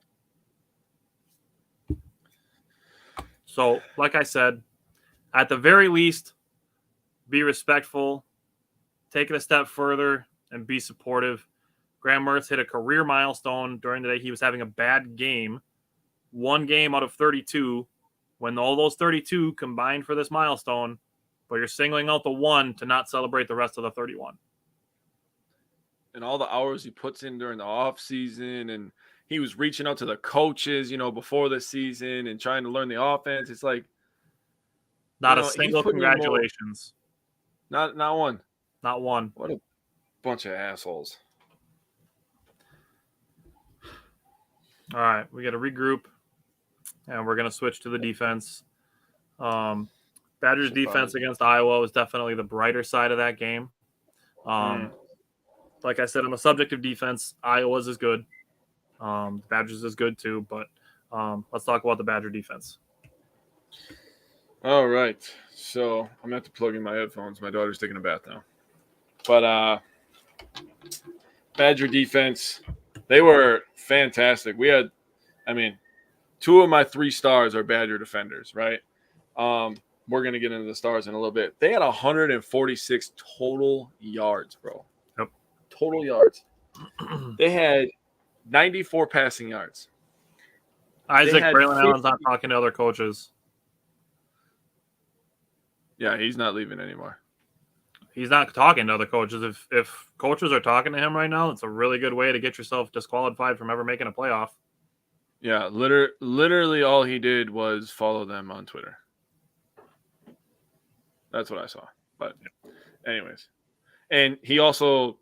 So, like I said, at the very least, be respectful, take it a step further, and be supportive. Graham Mertz hit a career milestone during the day. He was having a bad game, 1 game out of 32, when all those 32 combined for this milestone, but you're singling out the 1 to not celebrate the rest of the 31. And all the hours he puts in during the off season, and he was reaching out to the coaches, before the season and trying to learn the offense. It's like, Not a he's single putting in more. congratulations. Not one. Not one. What a bunch of assholes. All right, we got to regroup, and we're going to switch to the defense. Badgers' defense against Iowa was definitely the brighter side of that game. Like I said, on the subject of defense, Iowa's is good. Badgers is good too, but let's talk about the Badger defense. All right. So I'm going to have to plug in my headphones. My daughter's taking a bath now. But Badger defense, they were fantastic. We had, 2 of my 3 stars are Badger defenders, right? We're going to get into the stars in a little bit. They had 146 total yards, bro. Yep. Total yards. They had 94 passing yards. Isaac Braylon Allen's not talking to other coaches. Yeah, he's not leaving anymore. He's not talking to other coaches. If coaches are talking to him right now, it's a really good way to get yourself disqualified from ever making a playoff. Yeah, literally all he did was follow them on Twitter. That's what I saw. But anyways. And he also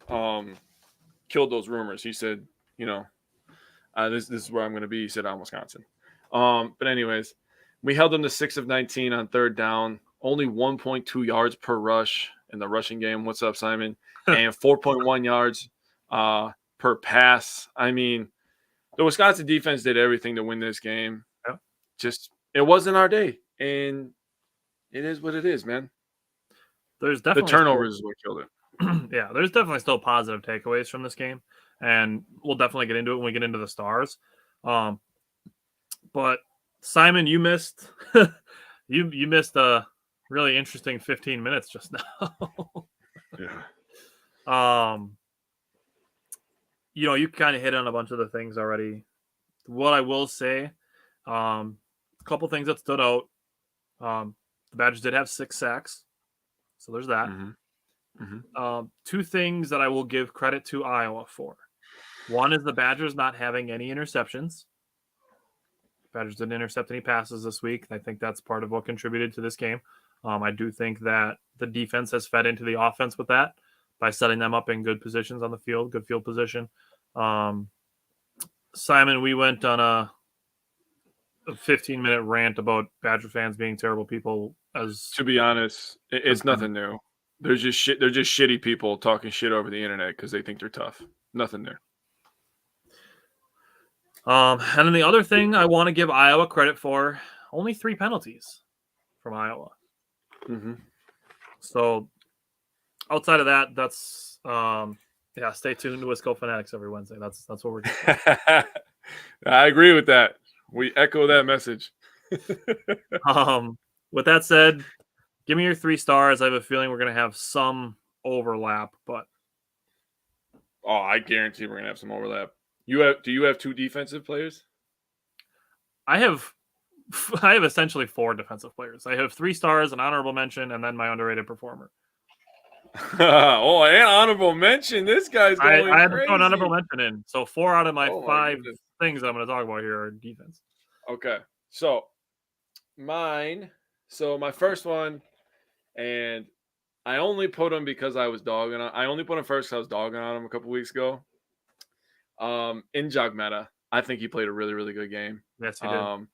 killed those rumors. He said, this is where I'm going to be. He said, I'm Wisconsin. But anyways, we held them to 6 of 19 on 3rd down. Only 1.2 yards per rush in the rushing game. What's up, Simon? And 4.1 yards per pass. The Wisconsin defense did everything to win this game. Yeah. Just, it wasn't our day. And it is what it is, man. There's definitely the turnovers is what killed it. Yeah, there's definitely still positive takeaways from this game, and we'll definitely get into it when we get into the stars. But Simon, you missed you missed a really interesting 15 minutes just now. Yeah. You kind of hit on a bunch of the things already. What I will say, a couple things that stood out. The Badgers did have 6 sacks, so there's that. Mm-hmm. 2 things that I will give credit to Iowa for. One is the Badgers not having any interceptions. Badgers didn't intercept any passes this week. I think that's part of what contributed to this game. I do think that the defense has fed into the offense with that by setting them up in good positions on the field, good field position. Simon, we went on a 15-minute rant about Badger fans being terrible people. To be honest, it's nothing new. They're just shitty people talking shit over the internet because they think they're tough. Nothing new. And then the other thing I want to give Iowa credit for, only 3 penalties from Iowa. Mm-hmm. So outside of that, that's stay tuned to Wisco Fanatics every Wednesday. That's what we're doing. I agree with that. We echo that message. With that said, give me your 3 stars. I have a feeling we're going to have some overlap, but I guarantee we're going to have some overlap. Do you have 2 defensive players? I have essentially 4 defensive players. I have 3 stars, an honorable mention, and then my underrated performer. And honorable mention. This guy's going I had crazy. to throw an honorable mention in. So 4 out of my 5 goodness. things that I'm going to talk about here are defense. Okay. So my first one, and I only put him because I was dogging on. I only put him first because I was dogging on him a couple weeks ago. In Jogmeta, I think he played a really, really good game. Yes, he did.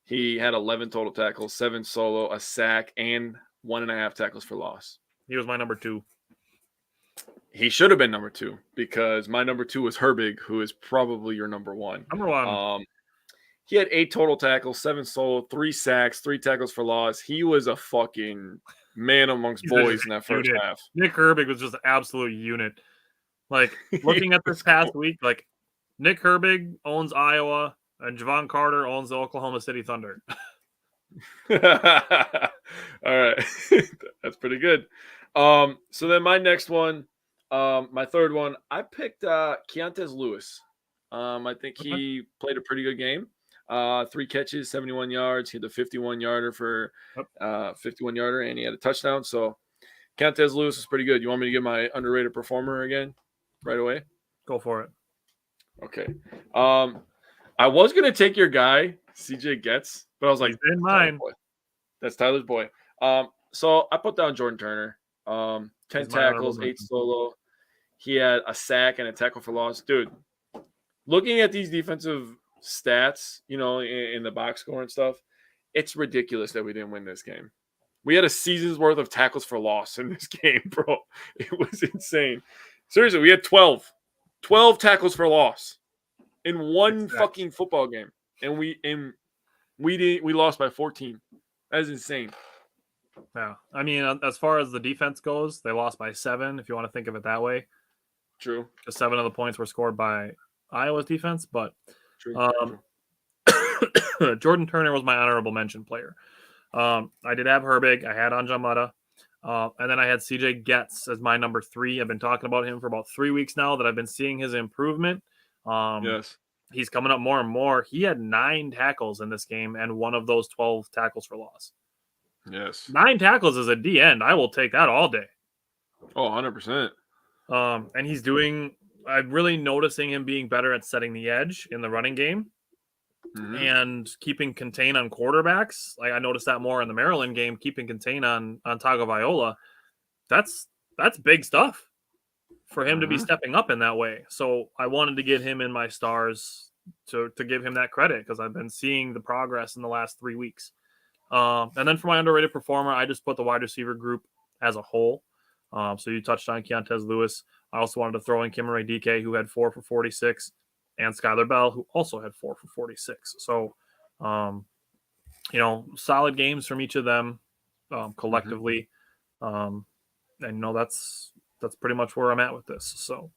He had 11 total tackles, 7 solo, a sack, and 1.5 tackles for loss. He was my number 2. He should have been number 2 because my number 2 was Herbig, who is probably your number 1. Number 1. He had 8 total tackles, 7 solo, 3 sacks, 3 tackles for loss. He was a fucking man amongst boys in that first half. Nick Herbig was just an absolute unit. Like, looking at this past week, like, Nick Herbig owns Iowa, and Javon Carter owns the Oklahoma City Thunder. All right. That's pretty good. So then my next one, my third one, I picked Keontae Lewis. I think he played a pretty good game. 3 catches, 71 yards. He had the 51-yarder for 51-yarder, and he had a touchdown. So Keontae Lewis is pretty good. You want me to get my underrated performer again right away? Go for it. Okay. I was going to take your guy, CJ Getz, but I was like, he's in mine. That's Tyler's boy. So I put down Jordan Turner. 10 tackles, 8 solo. He had a sack and a tackle for loss. Dude, looking at these defensive stats, in the box score and stuff, it's ridiculous that we didn't win this game. We had a season's worth of tackles for loss in this game, bro. It was insane. Seriously, we had 12 tackles for loss in one fucking football game, and we lost by 14. That is insane. Yeah, I mean, as far as the defense goes, they lost by 7. If you want to think of it that way, true. Just 7 of the points were scored by Iowa's defense, but true. Jordan Turner was my honorable mention player. I did have Herbig. I had Anjamata. And then I had CJ Getz as my number 3. I've been talking about him for about 3 weeks now that I've been seeing his improvement. Yes. He's coming up more and more. He had 9 tackles in this game, and one of those 12 tackles for loss. Yes. 9 tackles as a D end. I will take that all day. Oh, 100%. And he's I'm really noticing him being better at setting the edge in the running game. Mm-hmm. And keeping contain on quarterbacks. Like I noticed that more in the Maryland game, keeping contain on Tagovailoa. That's big stuff for him to be stepping up in that way. So I wanted to get him in my stars to give him that credit because I've been seeing the progress in the last 3 weeks. And then for my underrated performer, I just put the wide receiver group as a whole. So you touched on Keontae Lewis. I also wanted to throw in Kimmeray DK, who had 4 for 46. And Skylar Bell, who also had 4 for 46. So, solid games from each of them collectively. And, that's pretty much where I'm at with this. So,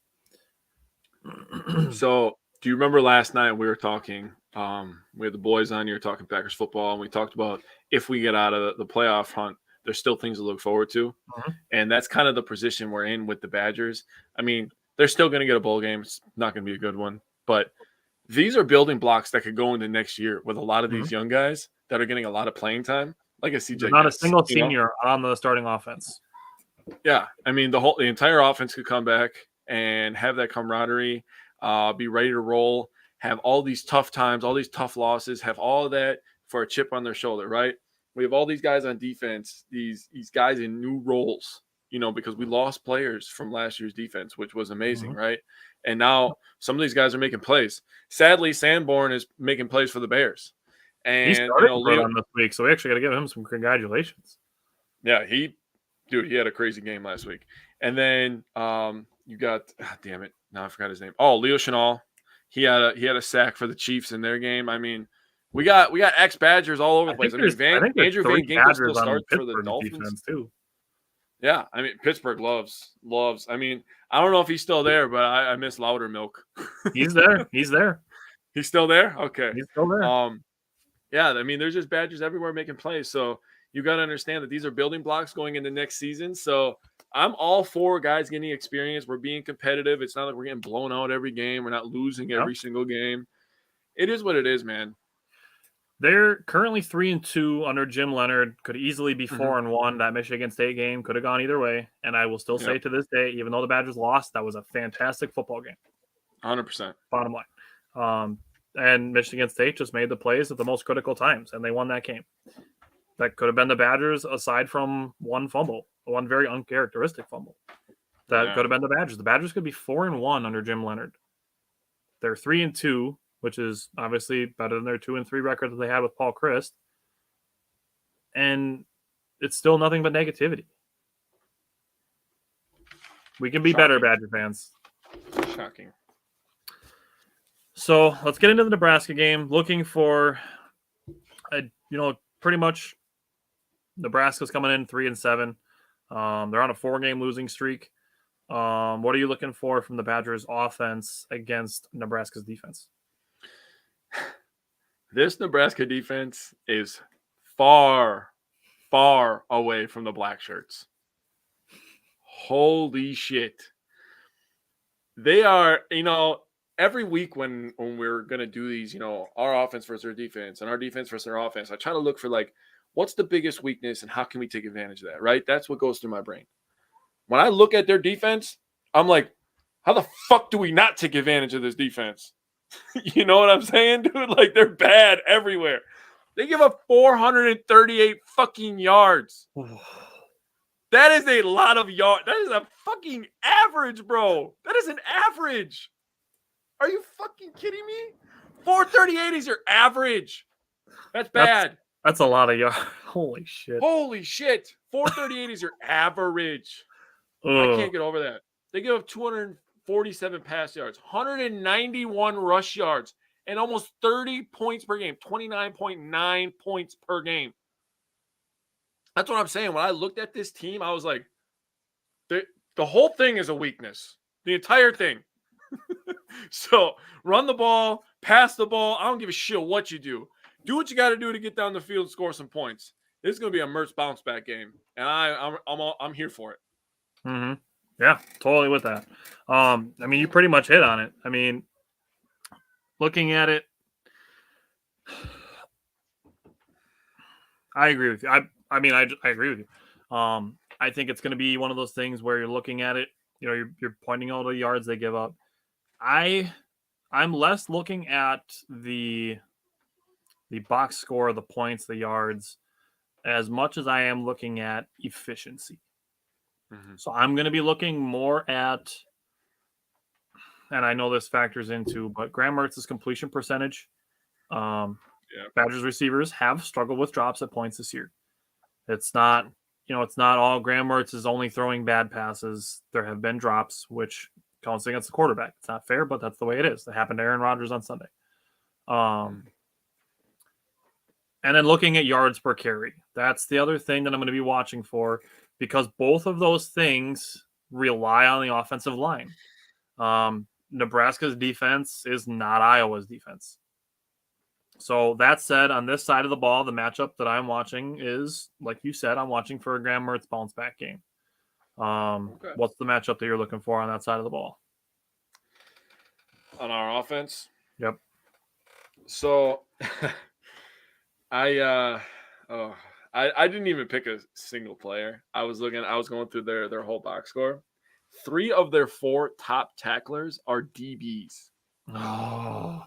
So do you remember last night we were talking? We had the boys on, you were talking Packers football, and we talked about if we get out of the playoff hunt, there's still things to look forward to. Mm-hmm. And that's kind of the position we're in with the Badgers. I mean, they're still going to get a bowl game. It's not going to be a good one. But these are building blocks that could go into next year with a lot of these young guys that are getting a lot of playing time, like a CJ. Not a single senior on the starting offense. Yeah, I mean the entire offense could come back and have that camaraderie, be ready to roll, have all these tough times, all these tough losses, have all of that for a chip on their shoulder, right? We have all these guys on defense, these guys in new roles, because we lost players from last year's defense, which was amazing, right? And now some of these guys are making plays. Sadly, Sanborn is making plays for the Bears. And he started for them this week, so we actually got to give him some congratulations. Yeah, he had a crazy game last week. And then you got, damn it, now I forgot his name. Oh, Leo Chenal. He had a sack for the Chiefs in their game. I mean, we got ex-Badgers all over the place. I mean, Andrew Van Ginkel still starts for the Dolphins too. Yeah, I mean, Pittsburgh loves. I mean, I don't know if he's still there, but I miss Loudermilk. He's there. He's there. He's still there? Okay. He's still there. Yeah, I mean, there's just Badgers everywhere making plays. So you got to understand that these are building blocks going into next season. So I'm all for guys getting experience. We're being competitive. It's not like we're getting blown out every game. We're not losing every single game. It is what it is, man. They're currently 3-2 under Jim Leonard. Could easily be 4-1. That Michigan State game could have gone either way. And I will still say to this day, even though the Badgers lost, that was a fantastic football game. 100%. Bottom line. And Michigan State just made the plays at the most critical times, and they won that game. That could have been the Badgers aside from one fumble, one very uncharacteristic fumble. That could have been the Badgers. The Badgers could be 4-1 under Jim Leonard. They're 3-2. Which is obviously better than their 2-3 record that they had with Paul Chryst. And it's still nothing but negativity. We can be better, Badger fans. Shocking. So let's get into the Nebraska game. Looking for, pretty much Nebraska's coming in 3-7. They're on a 4-game losing streak. What are you looking for from the Badgers offense against Nebraska's defense? This Nebraska defense is far, far away from the black shirts. Holy shit. They are, every week when we're going to do these, our offense versus their defense and our defense versus their offense, I try to look for what's the biggest weakness and how can we take advantage of that, right? That's what goes through my brain. When I look at their defense, I'm like, how the fuck do we not take advantage of this defense? You know what I'm saying, dude? They're bad everywhere. They give up 438 fucking yards. That is a lot of yards. That is a fucking average, bro. That is an average. Are you fucking kidding me? 438 is your average. That's bad. That's a lot of yards. Holy shit. 438 is your average. I can't get over that. They give up 247 pass yards, 191 rush yards, and almost 30 points per game, 29.9 points per game. That's what I'm saying. When I looked at this team, I was like, the whole thing is a weakness. The entire thing. So run the ball, pass the ball. I don't give a shit what you do. Do what you got to do to get down the field and score some points. This is going to be a Mertz bounce back game, and I'm here for it. Mm-hmm. Yeah, totally with that. You pretty much hit on it. I mean, looking at it, I agree with you. I agree with you. I think it's going to be one of those things where you're looking at it, you're pointing out the yards they give up. I'm less looking at the box score, the points, the yards, as much as I am looking at efficiency. Mm-hmm. So I'm going to be looking more at, and I know this factors into, but Graham Mertz's completion percentage. Badgers receivers have struggled with drops at points this year. It's not, it's not all Graham Mertz is only throwing bad passes. There have been drops, which counts against the quarterback. It's not fair, but that's the way it is. That happened to Aaron Rodgers on Sunday. And then looking at yards per carry. That's the other thing that I'm going to be watching for, because both of those things rely on the offensive line. Nebraska's defense is not Iowa's defense. So that said, on this side of the ball, the matchup that I'm watching is, like you said, I'm watching for a Graham Mertz bounce back game. Okay. What's the matchup that you're looking for on that side of the ball? On our offense? Yep. So I didn't even pick a single player. I was going through their whole box score. 3 of their 4 top tacklers are DBs. Oh.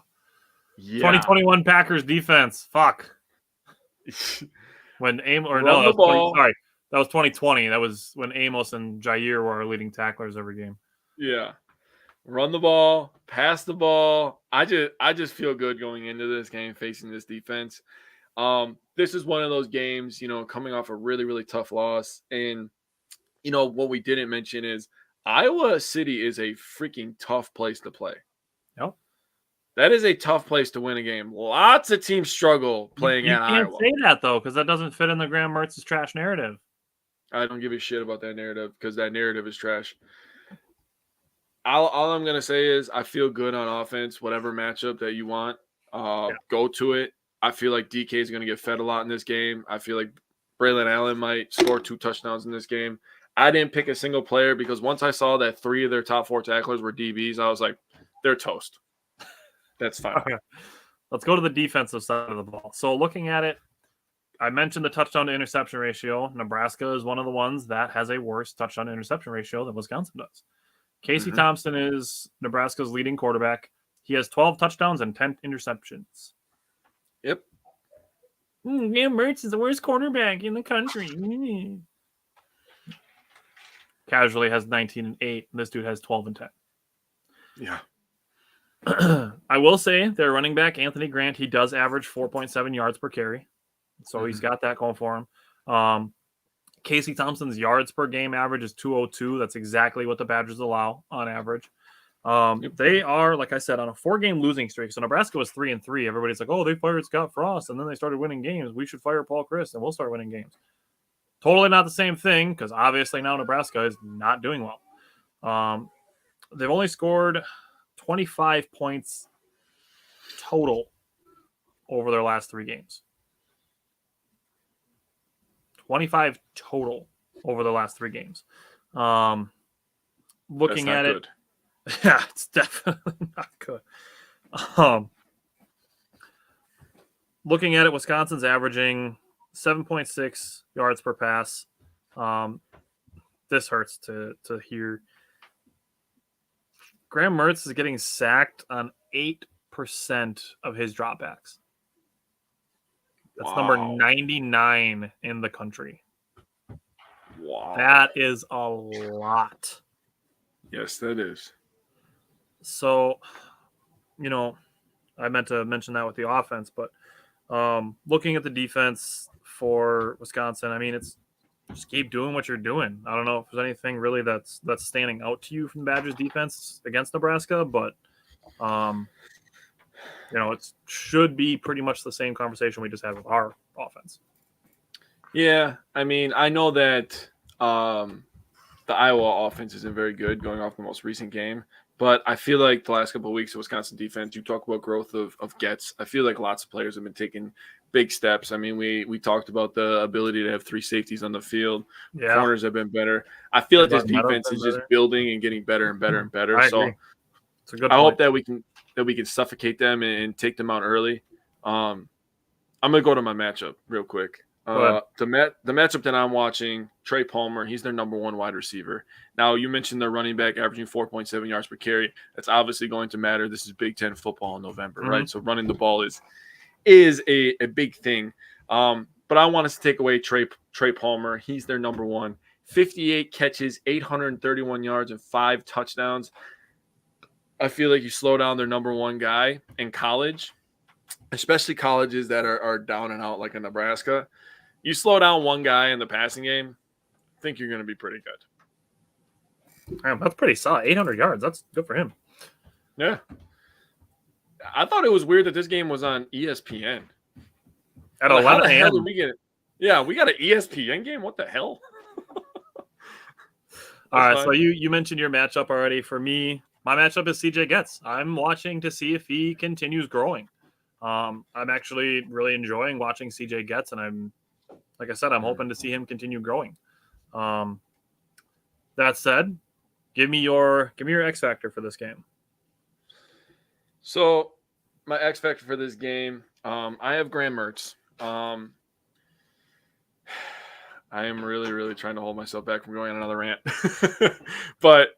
Yeah. 2021 Packers defense. Fuck. When Amos, or no, Run that the was 20, ball. sorry, that was 2020. That was when Amos and Jair were our leading tacklers every game. Yeah. Run the ball, pass the ball. I just feel good going into this game facing this defense. This is one of those games, coming off a really, really tough loss. And, what we didn't mention is Iowa City is a freaking tough place to play. Yep. That is a tough place to win a game. Lots of teams struggle playing You at can't Iowa. say that, though, because that doesn't fit in the Graham Mertz's trash narrative. I don't give a shit about that narrative because that narrative is trash. All I'm going to say is I feel good on offense, whatever matchup that you want. Go to it. I feel like DK is going to get fed a lot in this game. I feel like Braylon Allen might score 2 touchdowns in this game. I didn't pick a single player because once I saw that 3 of their top 4 tacklers were DBs, I was like, they're toast. That's fine. Okay. Let's go to the defensive side of the ball. So looking at it, I mentioned the touchdown to interception ratio. Nebraska is one of the ones that has a worse touchdown to interception ratio than Wisconsin does. Casey Thompson is Nebraska's leading quarterback. He has 12 touchdowns and 10 interceptions. Yep. Graham Mertz is the worst quarterback in the country. Casually has 19 and 8. This dude has 12 and 10. Yeah. I will say their running back, Anthony Grant, he does average 4.7 yards per carry. So he's got that going for him. Casey Thompson's yards per game average is 202. That's exactly what the Badgers allow on average. They are, like I said, on a 4-game losing streak. So Nebraska was 3-3. Everybody's like, oh, they fired Scott Frost, and then they started winning games. We should fire Paul Chryst, and we'll start winning games. Totally not the same thing, because obviously now Nebraska is not doing well. They've only scored 25 points total over their last 3 games. 25 total over the last 3 games. Looking at it, yeah, it's definitely not good. Looking at it, Wisconsin's averaging 7.6 yards per pass. This hurts to hear. Graham Mertz is getting sacked on 8% of his dropbacks. That's number 99 in the country. Wow. That is a lot. Yes, that is. So, I meant to mention that with the offense, but looking at the defense for Wisconsin, I mean, it's just keep doing what you're doing. I don't know if there's anything really that's standing out to you from Badgers defense against Nebraska, but it should be pretty much the same conversation we just had with our offense. Yeah, I mean, I know that the Iowa offense isn't very good going off the most recent game, but I feel like the last couple of weeks of Wisconsin defense, you talk about growth of gets. I feel like lots of players have been taking big steps. I mean, we talked about the ability to have 3 safeties on the field. Yeah. Corners have been better. I feel like this defense is just building and getting better and better and better. So it's a good I point. hope that we can suffocate them and take them out early. I'm gonna go to my matchup real quick. The matchup that I'm watching, Trey Palmer, he's their number 1 wide receiver. Now, you mentioned their running back averaging 4.7 yards per carry. That's obviously going to matter. This is Big Ten football in November, right? So running the ball is a big thing. But I want us to take away Trey Palmer. He's their number 1. 58 catches, 831 yards, and 5 touchdowns. I feel like you slow down their number 1 guy in college, especially colleges that are down and out like in Nebraska. You slow down one guy in the passing game, I think you're going to be pretty good. Man, that's pretty solid. 800 yards. That's good for him. Yeah. I thought it was weird that this game was on ESPN. At 11 a.m. Did we get it? Yeah, we got an ESPN game? What the hell? All right, so you mentioned your matchup already. For me, my matchup is CJ Getz. I'm watching to see if he continues growing. I'm actually really enjoying watching CJ Getz, and like I said, I'm hoping to see him continue growing. That said, give me your X factor for this game. So my X factor for this game, I have Graham Mertz. I am really, really trying to hold myself back from going on another rant, but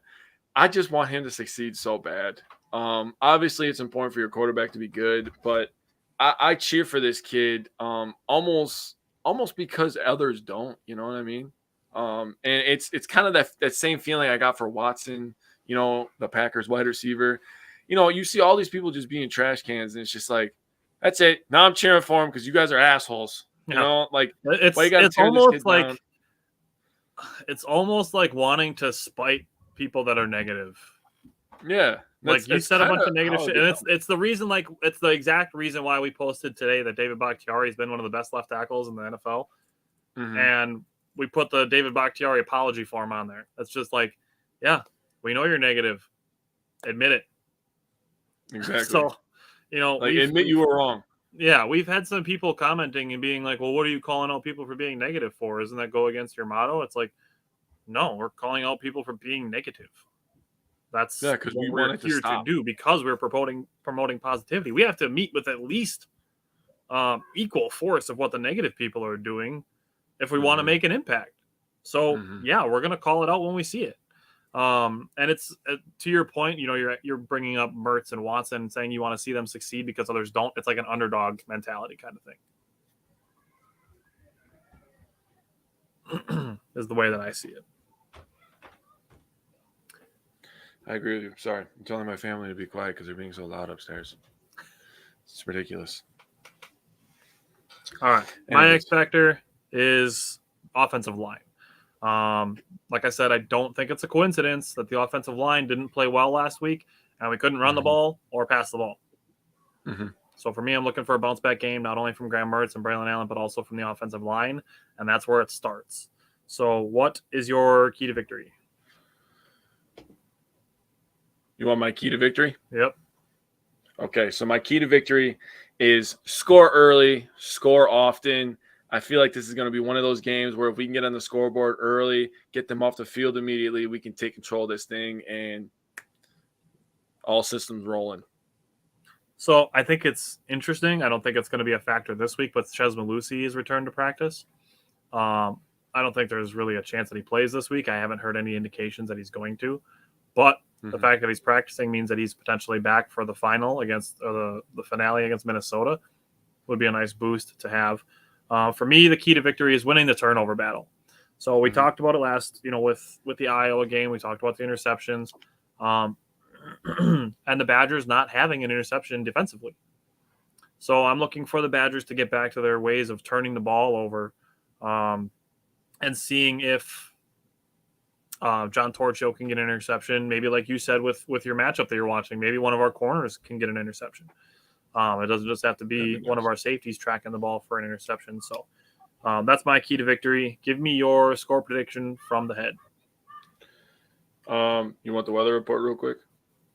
I just want him to succeed so bad. Obviously, it's important for your quarterback to be good, but I cheer for this kid almost almost because others don't. You know what I mean? And it's kind of that same feeling I got for Watson. You know, the Packers wide receiver. You know, you see all these people just being trash cans, and it's just like, that's it. Now I'm cheering for him because you guys are assholes. You know, like, why you got to tear this kid down? It's almost like wanting to spite people that are negative. Yeah. Like you said a bunch of negative shit. And it's the reason, like, it's the exact reason why we posted today that David Bakhtiari has been one of the best left tackles in the NFL. Mm-hmm. And we put the David Bakhtiari apology form on there. That's just like, yeah, we know you're negative. Admit it. Exactly. So, you know, like, admit you were wrong. Yeah, we've had some people commenting and being like, well, what are you calling out people for being negative for? Isn't that go against your motto? It's like, no, we're calling out people for being negative. That's because we want it here to do, because we're promoting positivity. We have to meet with at least equal force of what the negative people are doing if we want to make an impact. So yeah, we're gonna call it out when we see it. And it's to your point, you know, you're bringing up Mertz and Watson, saying you want to see them succeed because others don't. It's like an underdog mentality kind of thing. Is the way that I see it. I agree with you. Sorry, I'm telling my family to be quiet because they're being so loud upstairs. It's ridiculous. All right, my X factor is offensive line. Like I said, I don't think it's a coincidence that the offensive line didn't play well last week, and we couldn't run the ball or pass the ball. So for me, I'm looking for a bounce back game, not only from Graham Mertz and Braylon Allen, but also from the offensive line, and that's where it starts. So what is your key to victory? You want my key to victory? Yep. Okay, so my key to victory is score early, score often. I feel like this is going to be one of those games where if we can get on the scoreboard early, get them off the field immediately, we can take control of this thing and all systems rolling. So I think it's interesting. I don't think it's going to be a factor this week, but Chez Mellusi is returned to practice. I don't think there's really a chance that he plays this week. I haven't heard any indications that he's going to. But the fact that he's practicing means that he's potentially back for the final against the finale against Minnesota. Would be a nice boost to have. For me, the key to victory is winning the turnover battle. So we talked about it last, with the Iowa game. We talked about the interceptions, and the Badgers not having an interception defensively. So I'm looking for the Badgers to get back to their ways of turning the ball over, and seeing if John Torchio can get an interception. Maybe like you said with your matchup that you're watching, maybe one of our corners can get an interception. It doesn't just have to be one of our safeties tracking the ball for an interception. So that's my key to victory. Give me your score prediction from the head. You want the weather report real quick?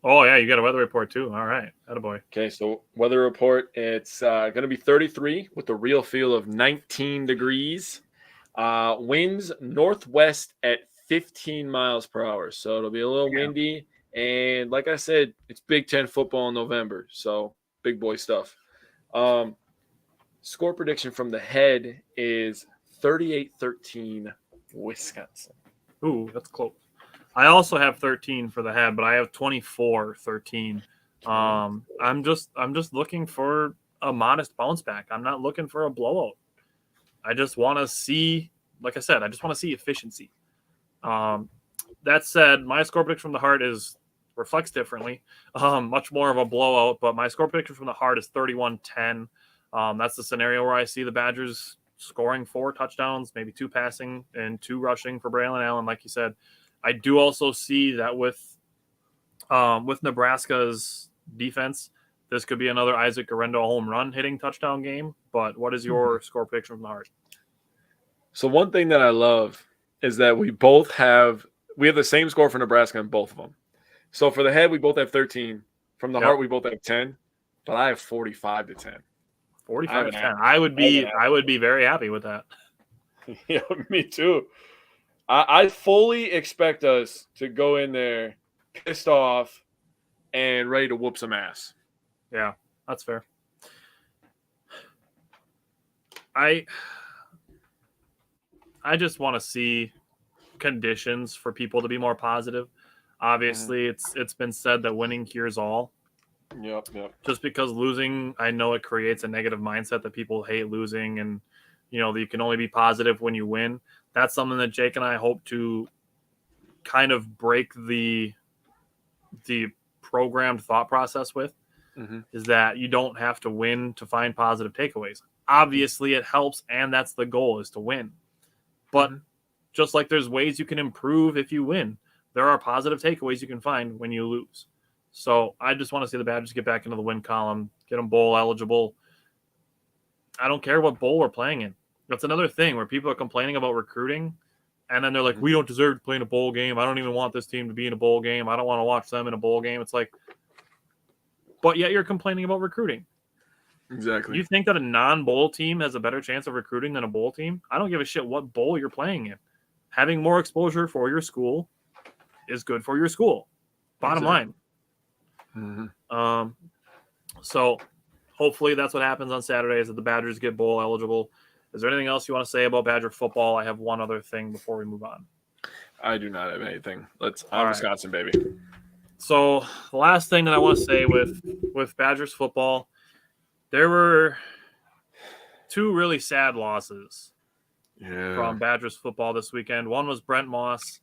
Oh, yeah, you got a weather report too. All right. Attaboy. Okay, so weather report, it's going to be 33 with a real feel of 19 degrees. Winds northwest at 15 miles per hour. So it'll be a little windy. And like I said, it's Big Ten football in November. So big boy stuff. Score prediction from the head is 38-13 Wisconsin. Ooh, that's close. I also have 13 for the head, but I have 24-13. I'm just looking for a modest bounce back. I'm not looking for a blowout. I just want to see, like I said, efficiency. That said, my score prediction from the heart reflects differently. Much more of a blowout, but my score prediction from the heart is 31-10. That's the scenario where I see the Badgers scoring 4 touchdowns, maybe 2 passing and 2 rushing for Braylon Allen, like you said. I do also see that with Nebraska's defense, this could be another Isaac Guerrero home run hitting touchdown game. But what is your score prediction from the heart? So one thing that I love is that we have the same score for Nebraska in both of them. So for the head, we both have 13. From the heart, we both have 10. But I have 45-10. 45-10. I would be very happy with that. Yeah, me too. I fully expect us to go in there pissed off and ready to whoop some ass. Yeah, that's fair. I just want to see conditions for people to be more positive. Obviously, it's been said that winning cures all. Yep. Just because losing, I know it creates a negative mindset that people hate losing and that you can only be positive when you win. That's something that Jake and I hope to kind of break the programmed thought process with, is that you don't have to win to find positive takeaways. Obviously, it helps, and that's the goal, is to win. But just like there's ways you can improve if you win, there are positive takeaways you can find when you lose. So I just want to see the Badgers get back into the win column, get them bowl eligible. I don't care what bowl we're playing in. That's another thing where people are complaining about recruiting, and then they're like, we don't deserve to play in a bowl game. I don't even want this team to be in a bowl game. I don't want to watch them in a bowl game. It's like, but yet you're complaining about recruiting. Exactly. You think that a non-bowl team has a better chance of recruiting than a bowl team? I don't give a shit what bowl you're playing in. Having more exposure for your school is good for your school. Bottom line. So hopefully that's what happens on Saturday, is that the Badgers get bowl eligible. Is there anything else you want to say about Badger football? I have one other thing before we move on. I do not have anything. I'm Wisconsin, baby. So the last thing that I want to say with Badgers football, there were two really sad losses from Badgers football this weekend. One was Brent Moss.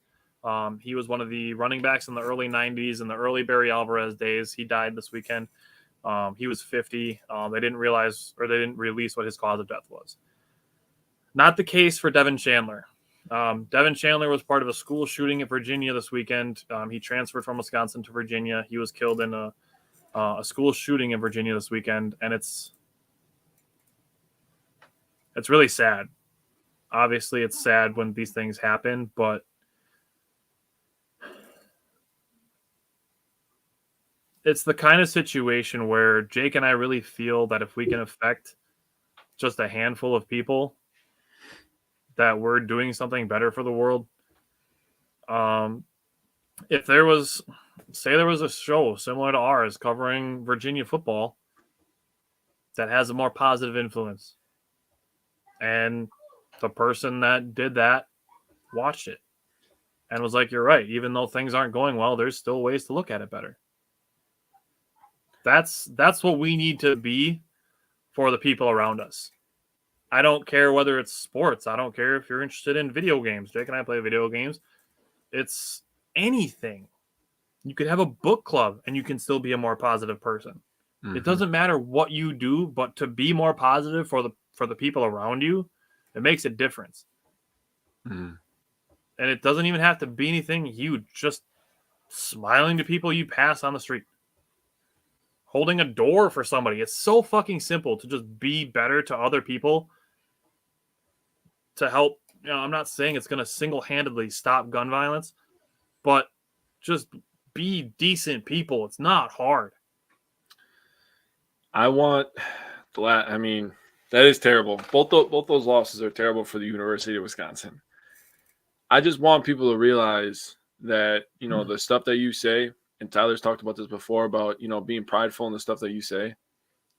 He was one of the running backs in the early 90s, in the early Barry Alvarez days. He died this weekend. He was 50. They didn't release what his cause of death was. Not the case for Devin Chandler. Devin Chandler was part of a school shooting in Virginia this weekend. He transferred from Wisconsin to Virginia. He was killed in a school shooting in Virginia this weekend, and it's really sad. Obviously, it's sad when these things happen, but it's the kind of situation where Jake and I really feel that if we can affect just a handful of people, that we're doing something better for the world. If there was a show similar to ours covering Virginia football that has a more positive influence, and the person that did that watched it and was like, you're right, even though things aren't going well, there's still ways to look at it better. That's what we need to be for the people around us. I don't care whether it's sports. I don't care if you're interested in video games. Jake and I play video games. It's anything. You could have a book club and you can still be a more positive person. It doesn't matter what you do, but to be more positive for the people around you, it makes a difference. And it doesn't even have to be anything huge. Just smiling to people you pass on the street. Holding a door for somebody. It's so fucking simple to just be better to other people, to help. I'm not saying it's going to single-handedly stop gun violence, but just be decent people. It's not hard. That is terrible. Both those losses are terrible for the University of Wisconsin. I just want people to realize that, the stuff that you say, and Tyler's talked about this before about, being prideful in the stuff that you say.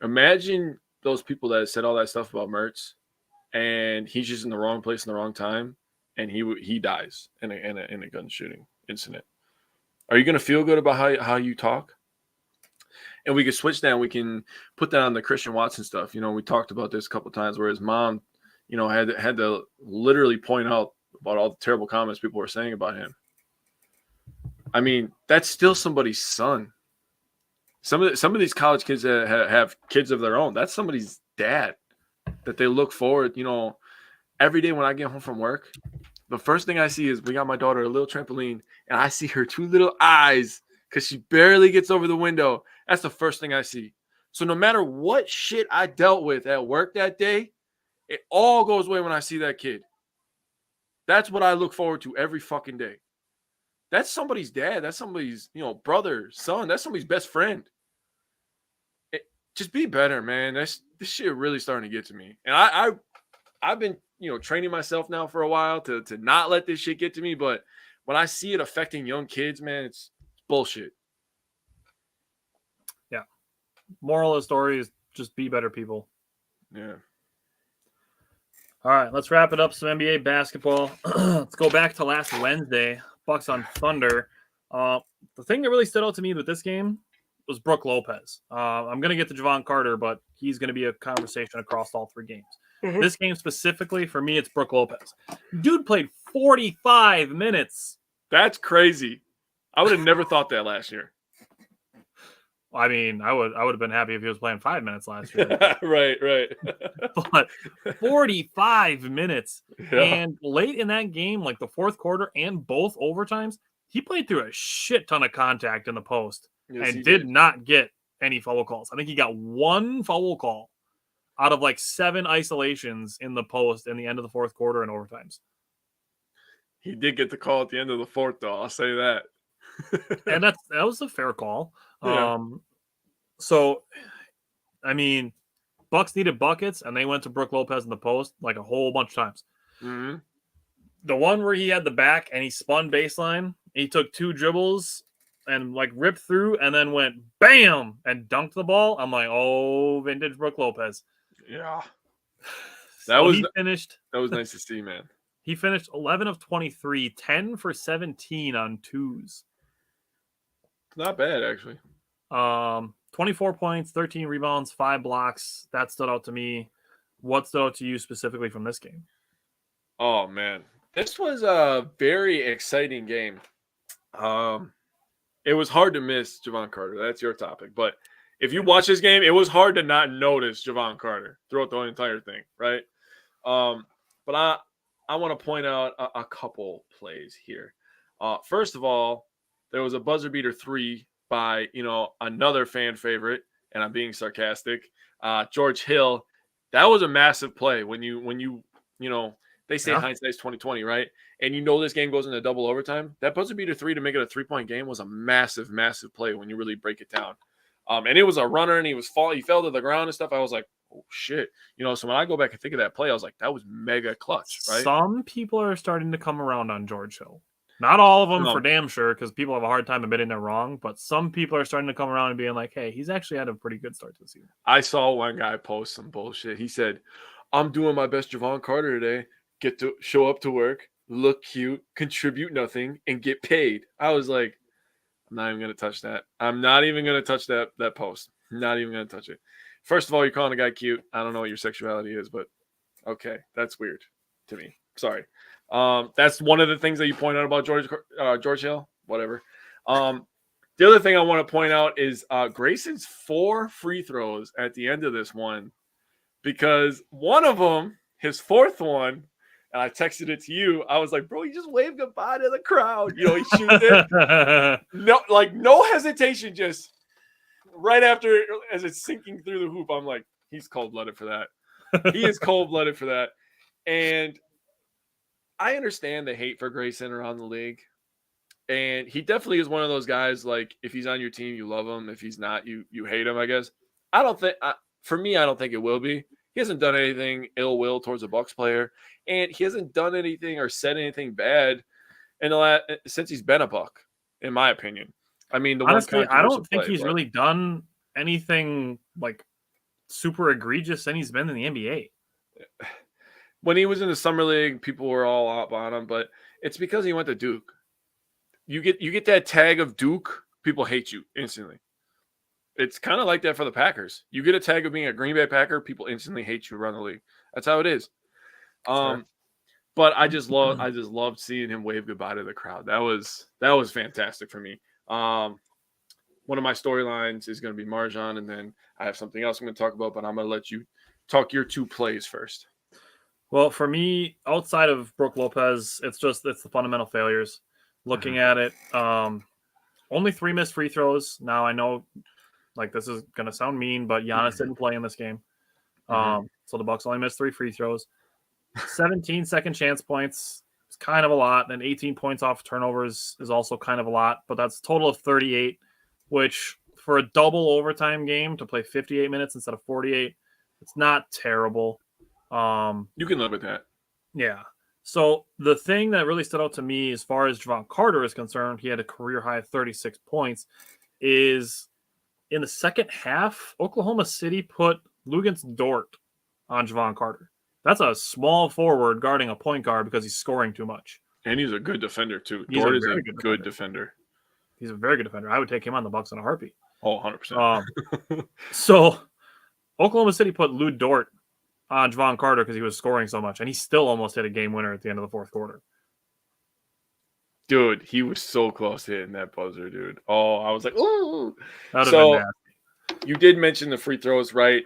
Imagine those people that said all that stuff about Mertz, and he's just in the wrong place in the wrong time, and he dies in a gun shooting incident. Are you going to feel good about how you talk? And we can switch that, and we can put that on the Christian Watson stuff. We talked about this a couple of times where his mom, had to literally point out about all the terrible comments people were saying about him. I mean, that's still somebody's son. Some of these college kids that have kids of their own, that's somebody's dad that they look forward. Every day when I get home from work, the first thing I see is we got my daughter a little trampoline, and I see her two little eyes because she barely gets over the window. That's the first thing I see. So no matter what shit I dealt with at work that day, it all goes away when I see that kid. That's what I look forward to every fucking day. That's somebody's dad. That's somebody's, brother, son. That's somebody's best friend. Just be better, man. This shit really starting to get to me. And I've been, training myself now for a while to not let this shit get to me. But when I see it affecting young kids, man, it's bullshit. Yeah. Moral of the story is just be better people. Yeah. All right, let's wrap it up. Some NBA basketball. Let's go back to last Wednesday. Bucks on Thunder. The thing that really stood out to me with this game was Brook Lopez. I'm going to get to Javon Carter, but he's going to be a conversation across all 3 games. Mm-hmm. This game specifically, for me, it's Brook Lopez. Dude played 45 minutes. That's crazy. I would have never thought that last year. I mean, I would have been happy if he was playing 5 minutes last year. Right. But 45 minutes. Yeah. And late in that game, like the fourth quarter and both overtimes, he played through a shit ton of contact in the post and did not get any foul calls. I think he got 1 foul call out of like 7 isolations in the post in the end of the fourth quarter and overtimes. He did get the call at the end of the fourth, though. I'll say that. And that was a fair call. Yeah. So, I mean, Bucks needed buckets, and they went to Brook Lopez in the post like a whole bunch of times. Mm-hmm. The one where he had the back and he spun baseline, he took 2 dribbles and like ripped through and then went bam and dunked the ball. I'm like, oh, vintage Brook Lopez. Yeah. That was nice to see, man. He finished 11 of 23, 10 for 17 on 2s. Not bad, actually. 24 points, 13 rebounds, 5 blocks. That stood out to me. What stood out to you specifically from this game? Oh, man. This was a very exciting game. It was hard to miss Javon Carter. That's your topic. But if you watch this game, it was hard to not notice Javon Carter throughout the entire thing, right? But I want to point out a couple plays here. First of all, there was a buzzer beater 3 by, another fan favorite, and I'm being sarcastic, George Hill. That was a massive play when you they say hindsight's 20/20, right? And this game goes into double overtime. That buzzer beater 3 to make it a 3-point game was a massive, massive play when you really break it down. And it was a runner, and he fell to the ground and stuff. I was like, oh shit. So when I go back and think of that play, I was like, that was mega clutch, right? Some people are starting to come around on George Hill. Not all of them for damn sure, because people have a hard time admitting they're wrong, but some people are starting to come around and being like, hey, he's actually had a pretty good start to the season. I saw one guy post some bullshit. He said, I'm doing my best Javon Carter today. Get to show up to work, look cute, contribute nothing, and get paid. I was like, I'm not even going to touch that. I'm not even going to touch that post. Not even going to touch it. First of all, you're calling a guy cute. I don't know what your sexuality is, but okay, that's weird to me. Sorry. That's one of the things that you point out about George Hill. Whatever. The other thing I want to point out is Grayson's 4 free throws at the end of this one, because one of them, his 4th one, and I texted it to you. I was like, bro, he just waved goodbye to the crowd. He shoots it. No hesitation, just right after as it's sinking through the hoop. I'm like, he's cold-blooded for that. He is cold-blooded for that. And I understand the hate for Grayson around the league. And he definitely is one of those guys, like, if he's on your team, you love him. If he's not, you hate him, I guess. For me, I don't think it will be. He hasn't done anything ill will towards a Bucks player. And he hasn't done anything or said anything bad since he's been a Buck, in my opinion. I mean, honestly, I don't think he's really done anything like super egregious since he's been in the NBA. When he was in the summer league, people were all up on him, but it's because he went to Duke. You get that tag of Duke, people hate you instantly. It's kind of like that for the Packers. You get a tag of being a Green Bay Packer, people instantly hate you around the league. That's how it is. Sure. But I just loved seeing him wave goodbye to the crowd. That was fantastic for me. One of my storylines is going to be Marjan, and then I have something else I'm going to talk about, but I'm going to let you talk your 2 plays first. Well, for me, outside of Brook Lopez, it's the fundamental failures. Looking at it, only 3 missed free throws. Now I know, like, this is going to sound mean, but Giannis didn't play in this game. So the Bucks only missed 3 free throws. 17 second chance points is kind of a lot. And 18 points off turnovers is also kind of a lot. But that's a total of 38, which for a double overtime game to play 58 minutes instead of 48, it's not terrible. You can live with that. Yeah. So the thing that really stood out to me as far as Javon Carter is concerned, he had a career high of 36 points, is in the second half, Oklahoma City put Luguentz Dort on Javon Carter. That's a small forward guarding a point guard because he's scoring too much. And he's a good defender, too. Dort is a good defender. He's a very good defender. I would take him on the Bucks in a heartbeat. Oh, 100%. So Oklahoma City put Lou Dort on Javon Carter because he was scoring so much, and he still almost hit a game winner at the end of the fourth quarter. Dude, he was so close to hitting that buzzer, dude. Oh, I was like, ooh. That would have been nasty. You did mention the free throws, right?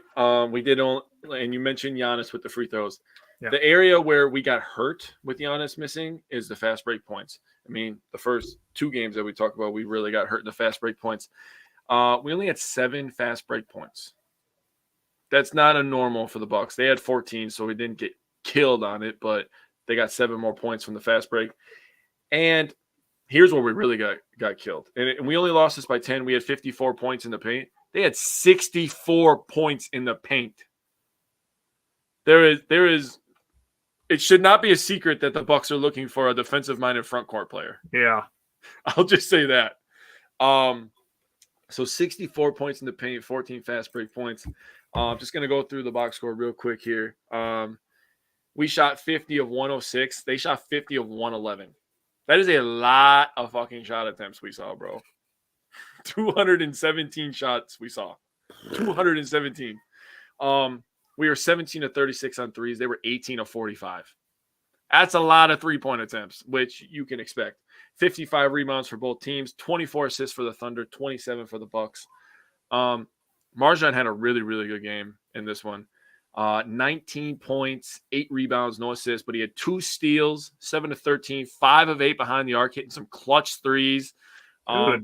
We did, and you mentioned Giannis with the free throws. Yeah. The area where we got hurt with Giannis missing is the fast break points. I mean, the first 2 games that we talked about, we really got hurt in the fast break points. We only had 7 fast break points. That's not a normal for the Bucks. They had 14, so we didn't get killed on it, but they got 7 more points from the fast break. And here's where we really got killed. And we only lost this by 10. We had 54 points in the paint. They had 64 points in the paint. There is. It should not be a secret that the Bucks are looking for a defensive-minded front court player. Yeah, I'll just say that. So 64 points in the paint, 14 fast break points. I'm just gonna go through the box score real quick here. We shot 50 of 106. They shot 50 of 111. That is a lot of fucking shot attempts we saw, bro. 217 shots we saw. 217. We were 17 of 36 on threes. They were 18 of 45. That's a lot of three-point attempts, which you can expect. 55 rebounds for both teams, 24 assists for the Thunder, 27 for the Bucks. MarJon had a really, really good game in this one. 19 points, 8 rebounds, no assists, but he had 2 steals, 7 of 13, 5 of 8 behind the arc, hitting some clutch threes.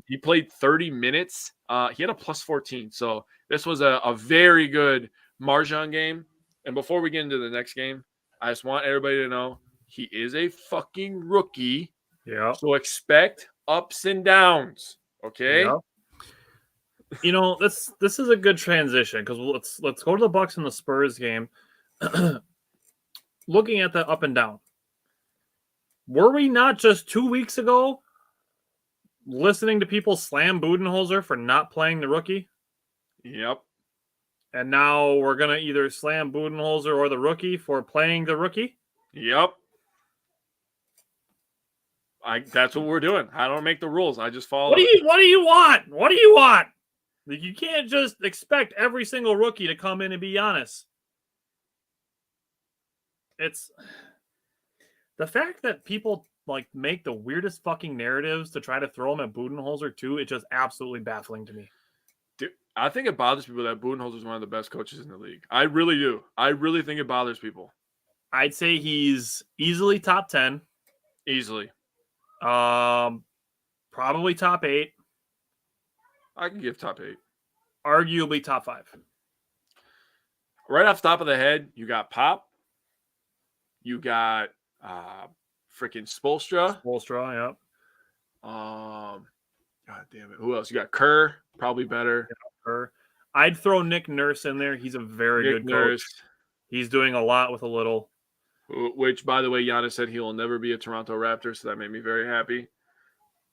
He played 30 minutes. He had a plus 14. So this was a very good MarJon game. And before we get into the next game, I just want everybody to know he is a fucking rookie. Yeah. So expect ups and downs. Okay. Yeah. You know, this is a good transition because let's go to the Bucks and the Spurs game. Looking at that up and down, were we not just 2 weeks ago listening to people slam Budenholzer for not playing the rookie? Yep. And now we're gonna either slam Budenholzer or the rookie for playing the rookie? Yep. That's what we're doing. I don't make the rules. I just follow. What do you want? What do you want? Like, you can't just expect every single rookie to come in and be honest. It's the fact that people like make the weirdest fucking narratives to try to throw them at Budenholzer too. It's just absolutely baffling to me. Dude, I think it bothers people that Budenholzer is one of the best coaches in the league. I really do. I really think it bothers people. I'd say he's easily top 10. Easily. Probably top 8. I can give top 8. Arguably top 5. Right off the top of the head, you got Pop. You got freaking Spoelstra. Spoelstra, yep. God damn it. Who else? You got Kerr, probably better. Yeah, Kerr. I'd throw Nick Nurse in there. He's a very good coach. He's doing a lot with a little. Which, by the way, Giannis said he will never be a Toronto Raptor, so that made me very happy.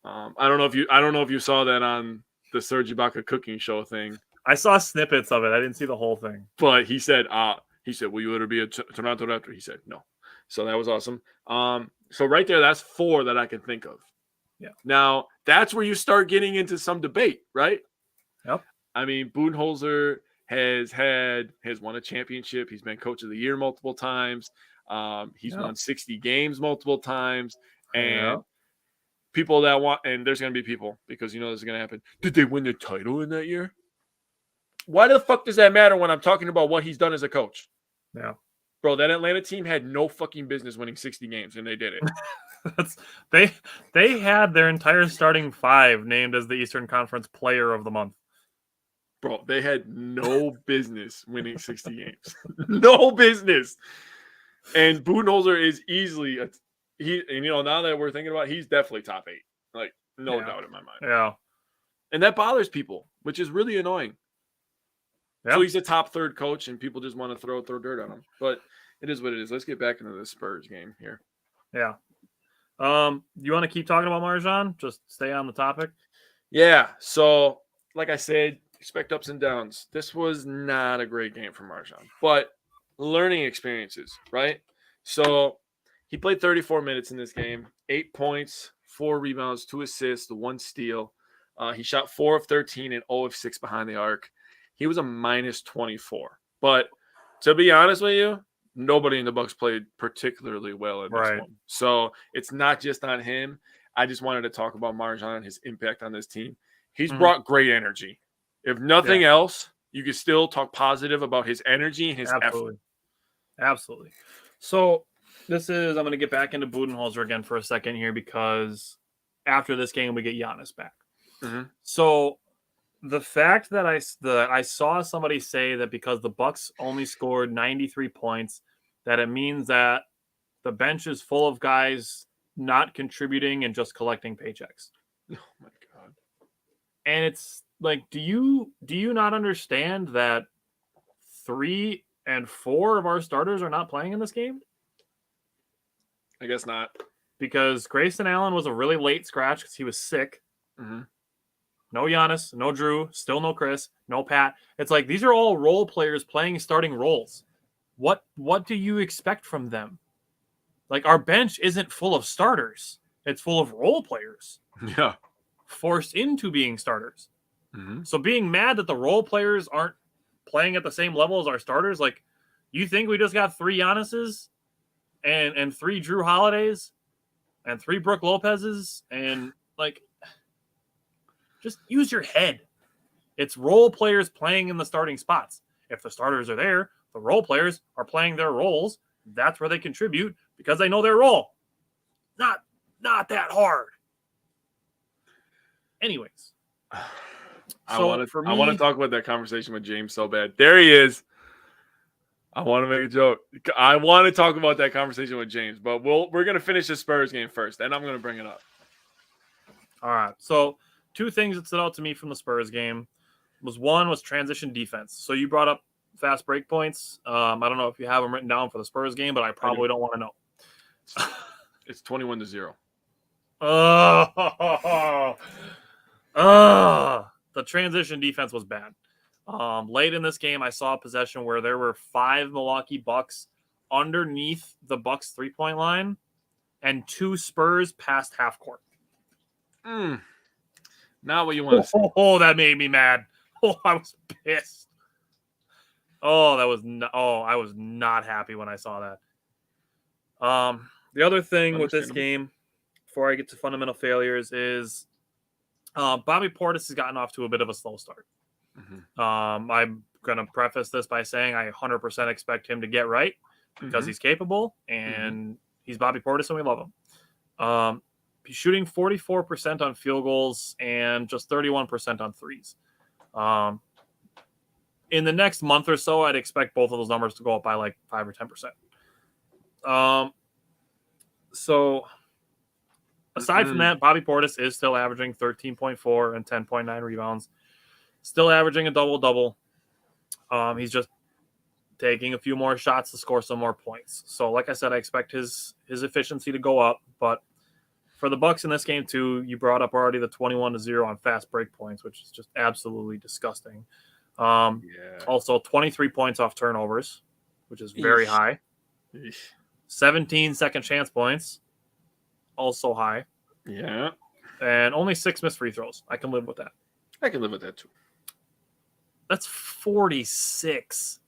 I don't know if you saw that on the Serge Ibaka cooking show thing. I saw snippets of it. I didn't see the whole thing. But he said, will you ever be a Toronto Raptor? He said, no. So that was awesome. So right there, that's 4 that I can think of. Yeah. Now, that's where you start getting into some debate, right? Yep. I mean, Budenholzer has won a championship. He's been coach of the year multiple times. He's won 60 games multiple times. And people that want, and there's going to be people, because you know this is going to happen. Did they win the title in that year? Why the fuck does that matter when I'm talking about what he's done as a coach? Yeah. Bro, that Atlanta team had no fucking business winning 60 games, and they did they it. had their entire starting 5 named as the Eastern Conference Player of the Month. Bro, they had no business winning 60 games. No business. And Budenholzer is easily now that we're thinking about it, he's definitely top 8. Like, no doubt in my mind. Yeah. And that bothers people, which is really annoying. Yep. So he's a top 3rd coach, and people just want to throw dirt on him. But it is what it is. Let's get back into the Spurs game here. Yeah. You want to keep talking about MarJon? Just stay on the topic? Yeah. So, like I said, expect ups and downs. This was not a great game for MarJon, but learning experiences, right? So he played 34 minutes in this game, 8 points, 4 rebounds, 2 assists, 1 steal. He shot 4 of 13 and 0 of 6 behind the arc. He was a minus 24. But to be honest with you, nobody in the Bucks played particularly well in this Right. one. So it's not just on him. I just wanted to talk about MarJon and his impact on this team. He's brought great energy. If nothing else, you can still talk positive about his energy and his effort. Absolutely. So I'm going to get back into Budenholzer again for a second here because after this game, we get Giannis back. Mm-hmm. So the fact that I saw somebody say that because the Bucks only scored 93 points, that it means that the bench is full of guys not contributing and just collecting paychecks. Oh my God. And it's like, do you not understand that 3 and 4 of our starters are not playing in this game? I guess not. Because Grayson Allen was a really late scratch because he was sick. Mm-hmm. No Giannis, no Drew, still no Chris, no Pat. It's like these are all role players playing starting roles. What do you expect from them? Like our bench isn't full of starters. It's full of role players. Yeah. Forced into being starters. Mm-hmm. So being mad that the role players aren't playing at the same level as our starters, like you think we just got 3 Giannis's and 3 Drew Holidays and 3 Brook Lopez's and like just use your head. It's role players playing in the starting spots. If the starters are there, the role players are playing their roles. That's where they contribute because they know their role. Not that hard. Anyways. I want to talk about that conversation with James so bad. There he is. I want to make a joke. I want to talk about that conversation with James, but we're going to finish the Spurs game first, then I'm going to bring it up. All right. So 2 things that stood out to me from the Spurs game was transition defense. So you brought up fast break points. I don't know if you have them written down for the Spurs game, but I probably don't want to know. It's 21-0. The transition defense was bad. Late in this game, I saw a possession where there were 5 Milwaukee Bucks underneath the Bucks 3-point line and 2 Spurs past half court. Not what you want to see. Oh, that made me mad. Oh, I was pissed. Oh, I was not happy when I saw that. The other thing with this game, before I get to fundamental failures, is Bobby Portis has gotten off to a bit of a slow start. Mm-hmm. I'm going to preface this by saying I 100% expect him to get right because he's capable and he's Bobby Portis and we love him. He's shooting 44% on field goals and just 31% on threes. In the next month or so, I'd expect both of those numbers to go up by like 5 or 10%. So aside from that, Bobby Portis is still averaging 13.4 and 10.9 rebounds. Still averaging a double-double. He's just taking a few more shots to score some more points. So like I said, I expect his efficiency to go up. But for the Bucks in this game too, you brought up already the 21-0 on fast break points, which is just absolutely disgusting. Also 23 points off turnovers, which is very high. 17 second chance points, also high. Yeah. And only 6 missed free throws. I can live with that. I can live with that too. That's 46.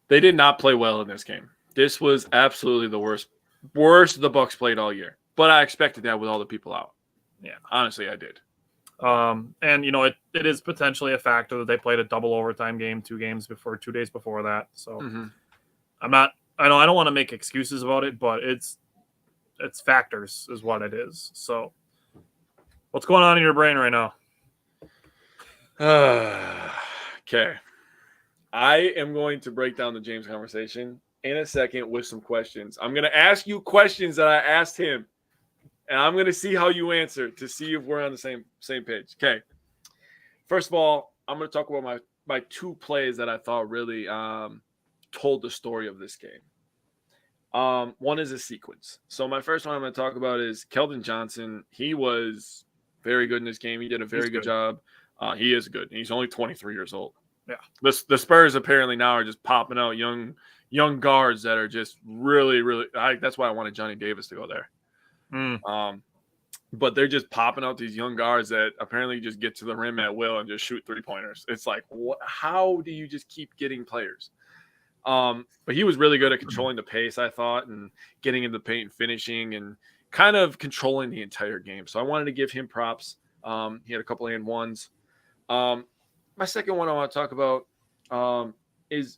They did not play well in this game. This was absolutely the worst the Bucks played all year. But I expected that with all the people out. Yeah. Honestly, I did. And you know, it is potentially a factor that they played a double overtime game 2 days before that. So I don't want to make excuses about it, but it's factors is what it is. So what's going on in your brain right now? Okay. I am going to break down the James conversation in a second with some questions. I'm going to ask you questions that I asked him, and I'm going to see how you answer to see if we're on the same page. Okay. First of all, I'm going to talk about my 2 plays that I thought really told the story of this game. One is a sequence. So my first one I'm going to talk about is Keldon Johnson. He was very good in this game. He did a very good job. He is good. He's only 23 years old. Yeah. The Spurs apparently now are just popping out young guards that are just really, really. That's why I wanted Johnny Davis to go there. but they're just popping out these young guards that apparently just get to the rim at will and just shoot 3-pointers. It's like, how do you just keep getting players? But he was really good at controlling the pace, I thought, and getting in the paint and finishing and kind of controlling the entire game. So I wanted to give him props. He had a couple and ones. My second one I want to talk about is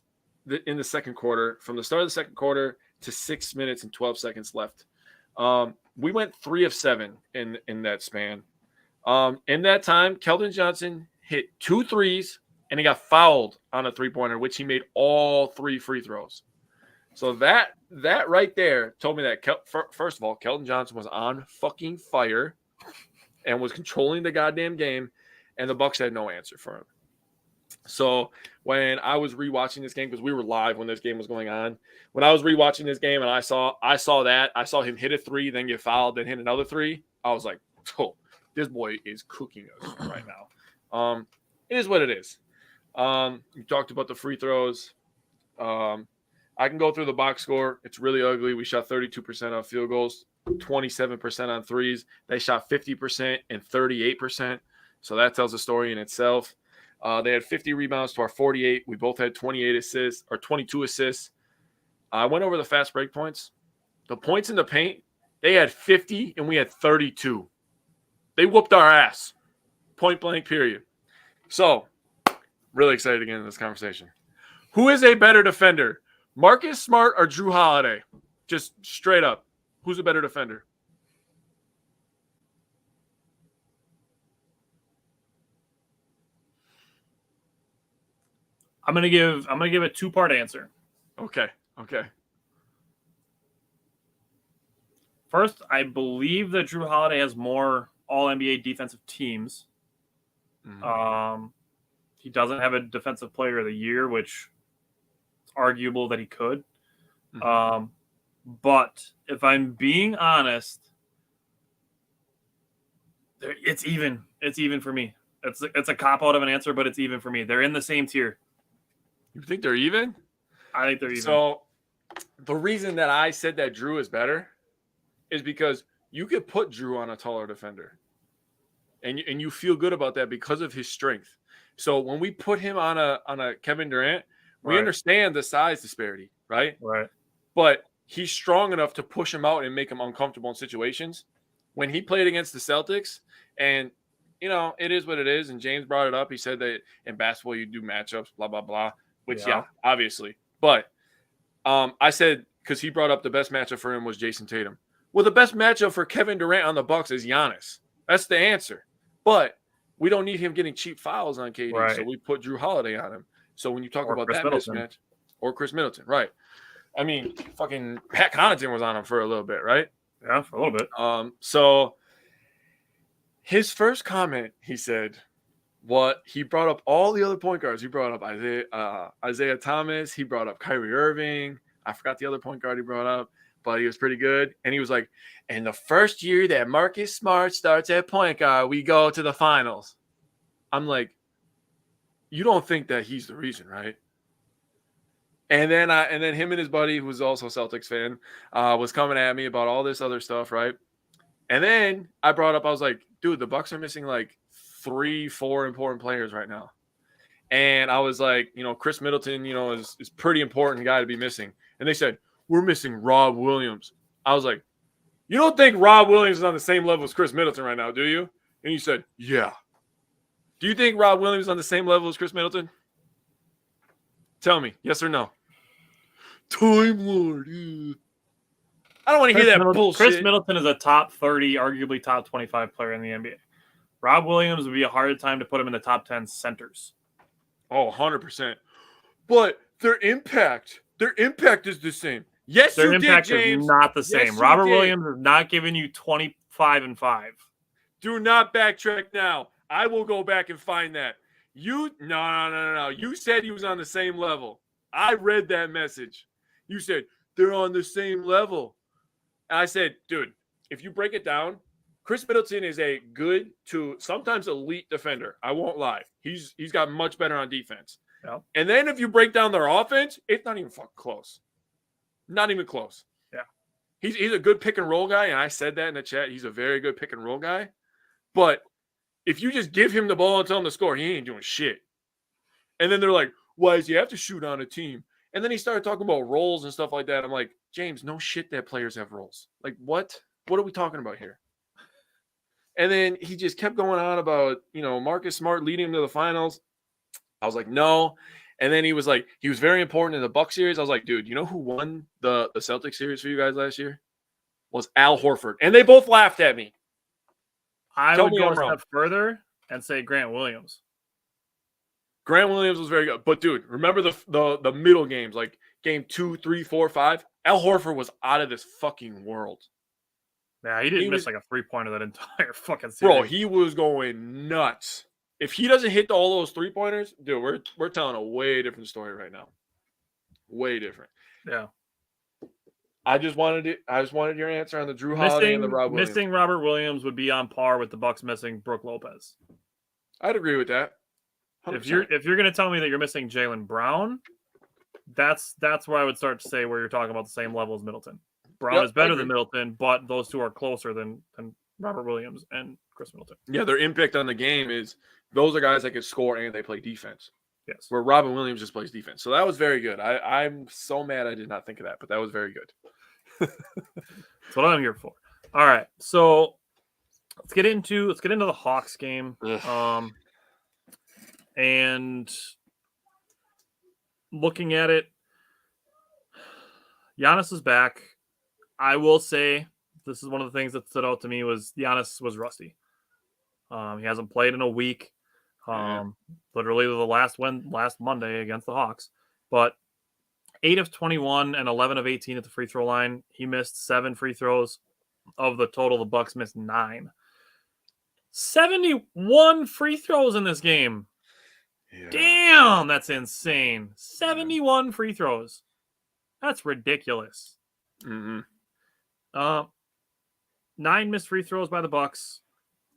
in the second quarter, from the start of the second quarter to 6 minutes and 12 seconds left. We went 3 of 7 in that span. In that time, Keldon Johnson hit 2 threes, and he got fouled on a 3-pointer, which he made all 3 free throws. So that right there told me that, first of all, Keldon Johnson was on fucking fire and was controlling the goddamn game, and the Bucks had no answer for him. So when I was rewatching this game, because we were live when this game was going on, when I was rewatching this game and I saw him hit a 3, then get fouled, then hit another 3, I was like, oh, this boy is cooking us right now. It is what it is. You talked about the free throws. I can go through the box score. It's really ugly. We shot 32% on field goals, 27% on threes. They shot 50% and 38%. So that tells a story in itself. They had 50 rebounds to our 48. We both had 28 assists or 22 assists. I went over the fast break points. The points in the paint, they had 50 and we had 32. They whooped our ass. Point blank, period. So, really excited to get into this conversation. Who is a better defender? Marcus Smart or Drew Holiday? Just straight up. Who's a better defender? I'm gonna give a 2-part answer. Okay. First, I believe that Drew Holiday has more All-NBA defensive teams. Mm-hmm. He doesn't have a Defensive Player of the Year, which it's arguable that he could. Mm-hmm. But if I'm being honest, it's even. It's even for me. It's a cop-out of an answer, but it's even for me. They're in the same tier. You think they're even? I think they're even. So the reason that I said that Drew is better is because you could put Drew on a taller defender. And you feel good about that because of his strength. So when we put him on a Kevin Durant, we understand the size disparity, right? Right. But he's strong enough to push him out and make him uncomfortable in situations. When he played against the Celtics, and it is what it is, and James brought it up. He said that in basketball you do matchups, blah, blah, blah. Which, yeah obviously. But I said, because he brought up the best matchup for him was Jason Tatum. Well, the best matchup for Kevin Durant on the Bucks is Giannis. That's the answer. But we don't need him getting cheap fouls on KD, so we put Drew Holiday on him. So when you talk about that mismatch, or Chris Middleton, right? I mean, fucking Pat Connaughton was on him for a little bit, right? Yeah, for a little bit. So his first comment, he said, he brought up all the other point guards. He brought up Isaiah Thomas. He brought up Kyrie Irving. I forgot the other point guard he brought up, but he was pretty good. And he was like, and the first year that Marcus Smart starts at point guard, we go to the finals. I'm like, you don't think that he's the reason, right? And then him and his buddy, who was also a Celtics fan, was coming at me about all this other stuff, right? And then I brought up, I was like, dude, the Bucks are missing like 3-4 important players right now. And I was like, Chris Middleton, is pretty important guy to be missing. And they said, we're missing Rob Williams. I was like, you don't think Rob Williams is on the same level as Chris Middleton right now, do you? And you said, yeah. Do you think Rob Williams is on the same level as Chris Middleton? Tell me, yes or no? Time Lord. Yeah. I don't want to hear that bullshit. Chris Middleton is a top 30, arguably top 25 player in the NBA. Rob Williams would be a hard time to put him in the top 10 centers. Oh, 100%. But their impact is the same. Yes, their you impact did, James. Is not the same. Yes, Robert Williams is not giving you 25-5. Do not backtrack now. I will go back and find that. No. You said he was on the same level. I read that message. You said they're on the same level. And I said, dude, if you break it down, Chris Middleton is a good to sometimes elite defender. I won't lie. He's got much better on defense. Yeah. And then if you break down their offense, it's not even fucking close. Not even close. Yeah. He's a good pick and roll guy, and I said that in the chat. He's a very good pick and roll guy. But if you just give him the ball and tell him to score, he ain't doing shit. And then they're like, why does he have to shoot on a team? And then he started talking about roles and stuff like that. I'm like, James, no shit that players have roles. Like, what? What are we talking about here? And then he just kept going on about, Marcus Smart leading him to the finals. I was like, no. And then he was like, he was very important in the Bucks series. I was like, dude, you know who won the Celtics series for you guys last year? Was Al Horford. And they both laughed at me. I would go a step further and say Grant Williams. Grant Williams was very good. But, dude, remember the middle games, like game 2, 3, 4, 5? Al Horford was out of this fucking world. Yeah, he didn't miss like a three-pointer that entire fucking series. Bro, he was going nuts. If he doesn't hit all those three-pointers, dude, we're telling a way different story right now. Way different. Yeah. I just wanted your answer on the Drew Holiday and the Rob Williams. Missing Robert Williams would be on par with the Bucks missing Brook Lopez. I'd agree with that. 100%. If you're going to tell me that you're missing Jaylen Brown, that's where I would start to say where you're talking about the same level as Middleton. Brown is better than Middleton, but those two are closer than Robert Williams and Chris Middleton. Yeah, their impact on the game is those are guys that can score and they play defense. Yes. Where Robin Williams just plays defense. So that was very good. I'm so mad I did not think of that, but that was very good. That's what I'm here for. All right. So let's get into the Hawks game. And looking at it, Giannis is back. I will say this is one of the things that stood out to me was Giannis was rusty. He hasn't played in a week. Literally the last Monday against the Hawks. But 8 of 21 and 11 of 18 at the free throw line. He missed 7 free throws. Of the total, the Bucks missed 9. 71 free throws in this game. Yeah. Damn, that's insane. 71 free throws. That's ridiculous. Mm-hmm. 9 missed free throws by the Bucks.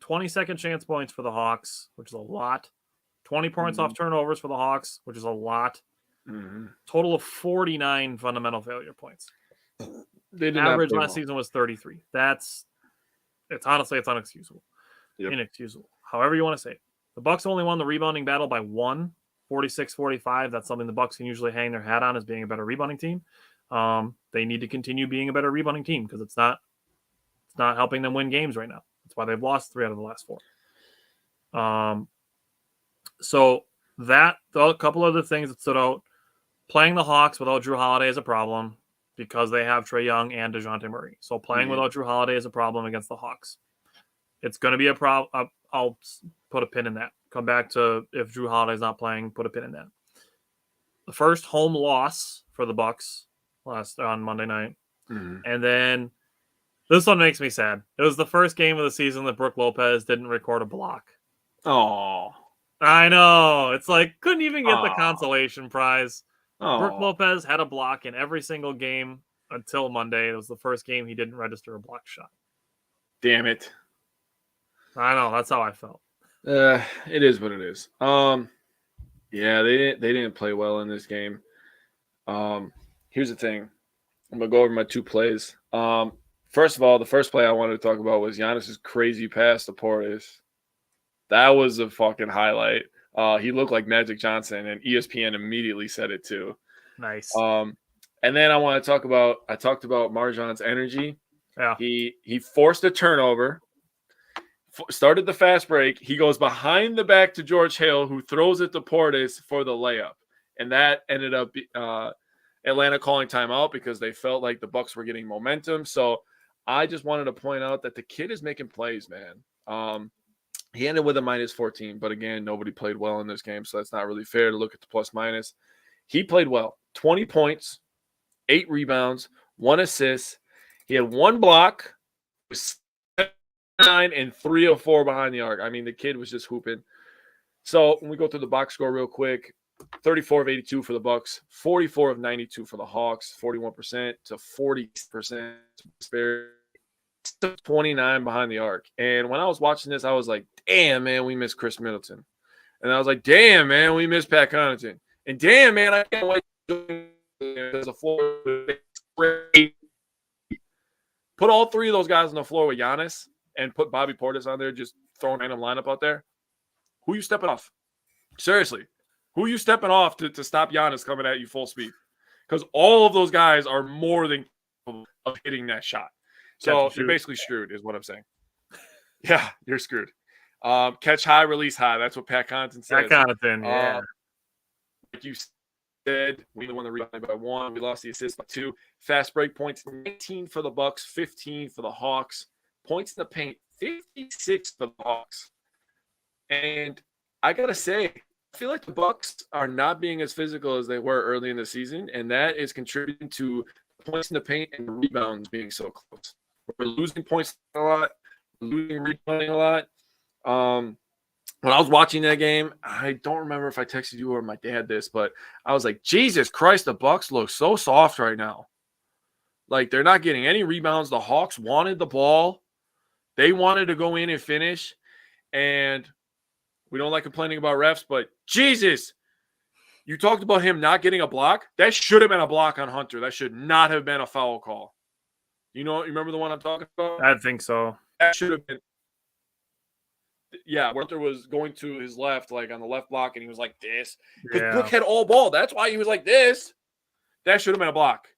20 second chance points for the Hawks, which is a lot. 20 points off turnovers for the Hawks, which is a lot. Mm-hmm. Total of 49 fundamental failure points. Average last season was 33. It's unexcusable. Yep. Inexcusable. However you want to say it. The Bucks only won the rebounding battle by 1, 46-45. That's something the Bucks can usually hang their hat on as being a better rebounding team. They need to continue being a better rebounding team because it's not helping them win games right now. That's why they've lost 3 out of the last 4. So that a couple other things that stood out. Playing the Hawks without Drew Holiday is a problem because they have Trae Young and DeJounte Murray. So playing without Drew Holiday is a problem against the Hawks. It's going to be a problem. I'll put a pin in that. Come back to if Drew Holiday's not playing, put a pin in that. The first home loss for the Bucks on Monday night. Mm-hmm. And then this one makes me sad. It was the first game of the season that Brook Lopez didn't record a block. Oh, I know. It's like, couldn't even get the consolation prize. Brook Lopez had a block in every single game until Monday. It was the first game he didn't register a block shot. Damn it. I know. That's how I felt. It is what it is. Yeah, they didn't play well in this game. Here's the thing. I'm going to go over my 2 plays. First of all, the first play I wanted to talk about was Giannis's crazy pass to Portis. That was a fucking highlight. He looked like Magic Johnson, and ESPN immediately said it too. Nice. And then I talked about Marjan's energy. Yeah. He forced a turnover, started the fast break. He goes behind the back to George Hill, who throws it to Portis for the layup. And that ended up Atlanta calling timeout because they felt like the Bucks were getting momentum. So I just wanted to point out that the kid is making plays, man. He ended with a -14, but again, nobody played well in this game, so that's not really fair to look at the plus-minus. He played well. 20 points, 8 rebounds, 1 assist. He had 1 block, 9 and 3 of 4 behind the arc. I mean, the kid was just hooping. So when we go through the box score real quick, 34 of 82 for the Bucks, 44 of 92 for the Hawks, 41% to 40%. 29 behind the arc. And when I was watching this, I was like, damn, man, we miss Chris Middleton. And I was like, damn, man, we miss Pat Connaughton. And damn, man, I can't wait. There's a 4. Put all three of those guys on the floor with Giannis and put Bobby Portis on there, just throwing random lineup out there. Who you stepping off? Seriously. Who you stepping off to stop Giannis coming at you full speed? Because all of those guys are more than capable of hitting that shot. So you're basically screwed is what I'm saying. Yeah, you're screwed. Catch high, release high. That's what Pat Connaughton says. Pat Connaughton, yeah. Like you said, we won the rebound by 1. We lost the assist by 2. Fast break points, 19 for the Bucks, 15 for the Hawks. Points in the paint, 56 for the Hawks. And I got to say, I feel like the Bucks are not being as physical as they were early in the season, and that is contributing to points in the paint and rebounds being so close. We're losing points a lot, losing rebounding a lot. When I was watching that game, I don't remember if I texted you or my dad this, but I was like, Jesus Christ, the Bucks look so soft right now. Like, they're not getting any rebounds. The Hawks wanted the ball. They wanted to go in and finish. And we don't like complaining about refs, but Jesus, you talked about him not getting a block. That should have been a block on Hunter. That should not have been a foul call. You remember the one I'm talking about? I think so. That should have been. Yeah, Hunter was going to his left, like on the left block, and he was like this. Because Brook had all ball. That's why he was like this. That should have been a block.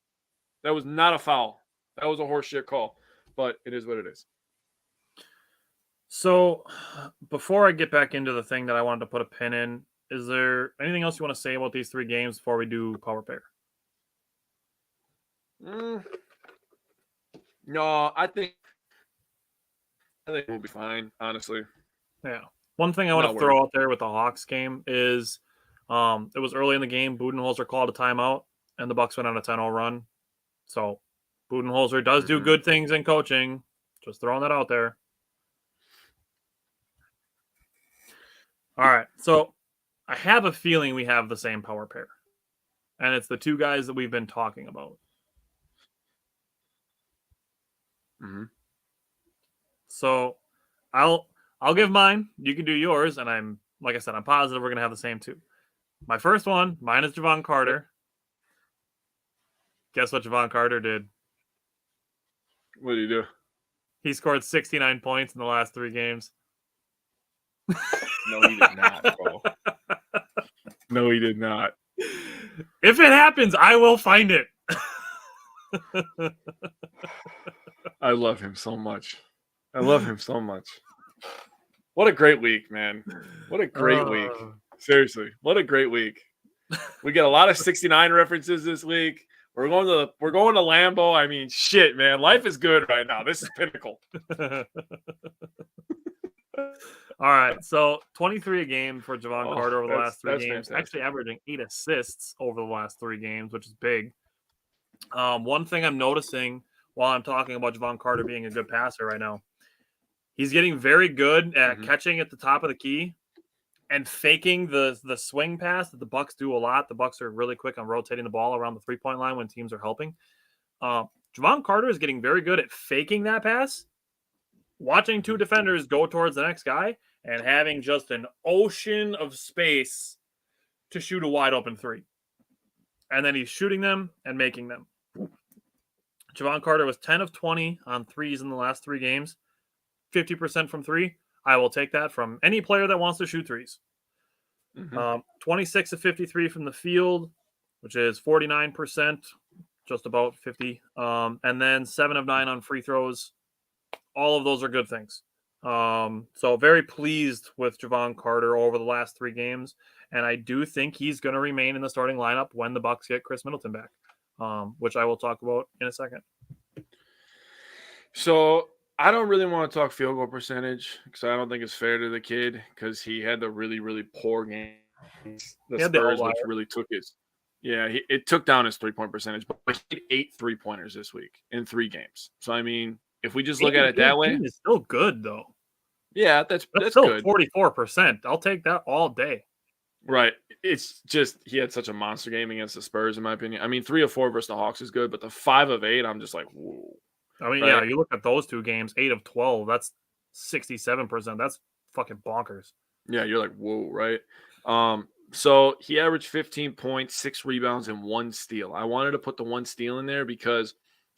That was not a foul. That was a horseshit call. But it is what it is. So, before I get back into the thing that I wanted to put a pin in, is there anything else you want to say about these 3 games before we do power pair? No, I think we'll be fine, honestly. Yeah. One thing I want to throw out there with the Hawks game is it was early in the game. Budenholzer called a timeout, and the Bucks went on a 10-0 run. So, Budenholzer does do good things in coaching. Just throwing that out there. All right, so I have a feeling we have the same power pair, and it's the 2 guys that we've been talking about. So I'll give mine. You can do yours, and like I said, I'm positive we're gonna have the same 2. My first one, mine is Javon Carter. Guess what Javon Carter did? What did he do? He scored 69 points in the last 3 games. No, he did not, bro. No, he did not. If it happens, I will find it. I love him so much. What a great week, man. What a great week. Seriously, what a great week. We get a lot of 69 references this week. We're going to Lambeau. I mean, shit, man. Life is good right now. This is pinnacle. All right, so 23 a game for Javon Carter over the last 3 games. Fantastic. Actually averaging 8 assists over the last 3 games, which is big. One thing I'm noticing while I'm talking about Javon Carter being a good passer right now, he's getting very good at catching at the top of the key and faking the swing pass that the Bucks do a lot. The Bucks are really quick on rotating the ball around the 3-point line when teams are helping. Javon Carter is getting very good at faking that pass, watching 2 defenders go towards the next guy, and having just an ocean of space to shoot a wide open 3. And then he's shooting them and making them. Javon Carter was 10 of 20 on threes in the last 3 games. 50% from 3. I will take that from any player that wants to shoot threes. 26 of 53 from the field, which is 49%, just about 50. And then 7 of 9 on free throws. All of those are good things. So very pleased with Javon Carter over the last 3 games. And I do think he's going to remain in the starting lineup when the Bucks get Chris Middleton back, which I will talk about in a second. So I don't really want to talk field goal percentage because I don't think it's fair to the kid because he had the really, really poor game. The Spurs, which really took his – it took down his 3-point percentage. But he hit 8 3-pointers this week in 3 games. So, I mean, if we just look at it that way – it's still good, though. Yeah, that's still good. 44%. I'll take that all day. Right. It's just he had such a monster game against the Spurs, in my opinion. I mean, 3 of 4 versus the Hawks is good, but the 5 of 8, I'm just like, whoa. I mean, yeah, you look at those 2 games, 8 of 12, that's 67%. That's fucking bonkers. Yeah, you're like, whoa, right? So he averaged 15 points, 6 rebounds, and 1 steal. I wanted to put the 1 steal in there because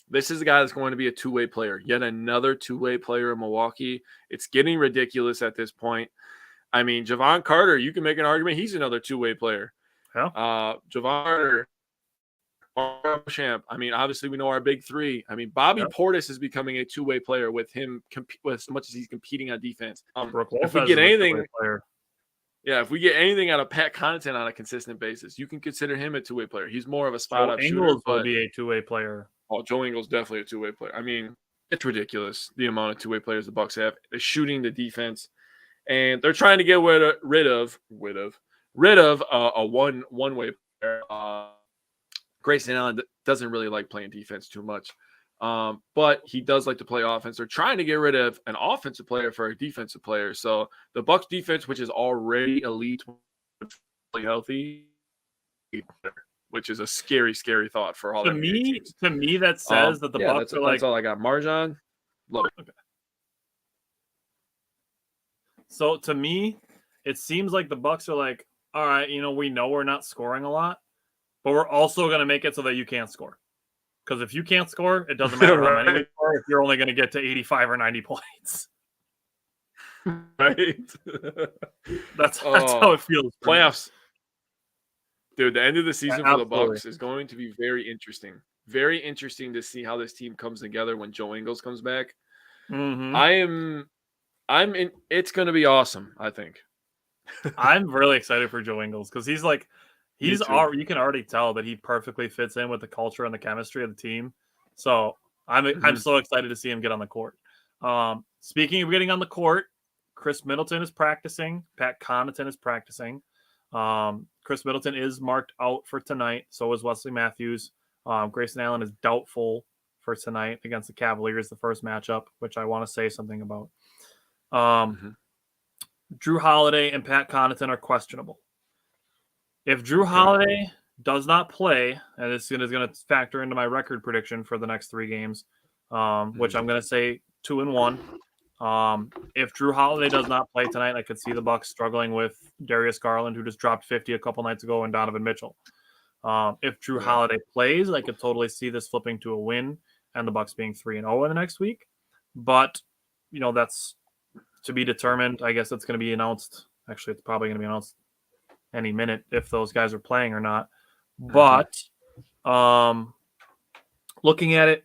This is a guy that's going to be a two-way player. Yet another two-way player in Milwaukee. It's getting ridiculous at this point. I mean, Javon Carter, you can make an argument he's another two-way player. Yeah. Javon Carter, Champ. I mean, obviously we know our big three. I mean, Bobby Portis is becoming a two-way player with him with as much as he's competing on defense. If we get anything, if we get anything out of Pat Connaughton on a consistent basis, you can consider him a two-way player. He's more of a spot-up shooter. Ingles will be a two-way player. Oh, Joe Ingles definitely a two-way player. I mean, it's ridiculous the amount of two-way players the Bucks have. They're shooting the defense, and they're trying to get rid of a one-way player. Grayson Allen doesn't really like playing defense too much, but he does like to play offense. They're trying to get rid of an offensive player for a defensive player. So the Bucks defense, which is already elite, healthy, which is a scary, scary thought for all. To me, that says that the Bucks are like. That's all I got. Marjan, love it. Okay. So to me, it seems like the Bucks are like, all right, we know we're not scoring a lot, but we're also going to make it so that you can't score. Because if you can't score, it doesn't matter how many you score if you're only going to get to 85 or 90 points. Right? That's how it feels. Playoffs. Dude, the end of the season for the Bucks is going to be very interesting. Very interesting to see how this team comes together when Joe Ingles comes back. Mm-hmm. It's going to be awesome, I think. I'm really excited for Joe Ingles because you can already tell that he perfectly fits in with the culture and the chemistry of the team. So I'm so excited to see him get on the court. Speaking of getting on the court, Chris Middleton is practicing. Pat Connaughton is practicing. Chris Middleton is marked out for tonight. So is Wesley Matthews. Grayson Allen is doubtful for tonight against the Cavaliers, the first matchup, which I want to say something about. Drew Holiday and Pat Connaughton are questionable. If Drew Holiday does not play, and this is going to factor into my record prediction for the next 3 games, which I'm going to say 2-1. If Drew Holiday does not play tonight, I could see the Bucks struggling with Darius Garland, who just dropped 50 a couple nights ago, and Donovan Mitchell. If Drew Holiday plays, I could totally see this flipping to a win and the Bucks being 3-0 in the next week. But, that's to be determined. I guess it's going to be announced. Actually, it's probably going to be announced any minute if those guys are playing or not. But looking at it,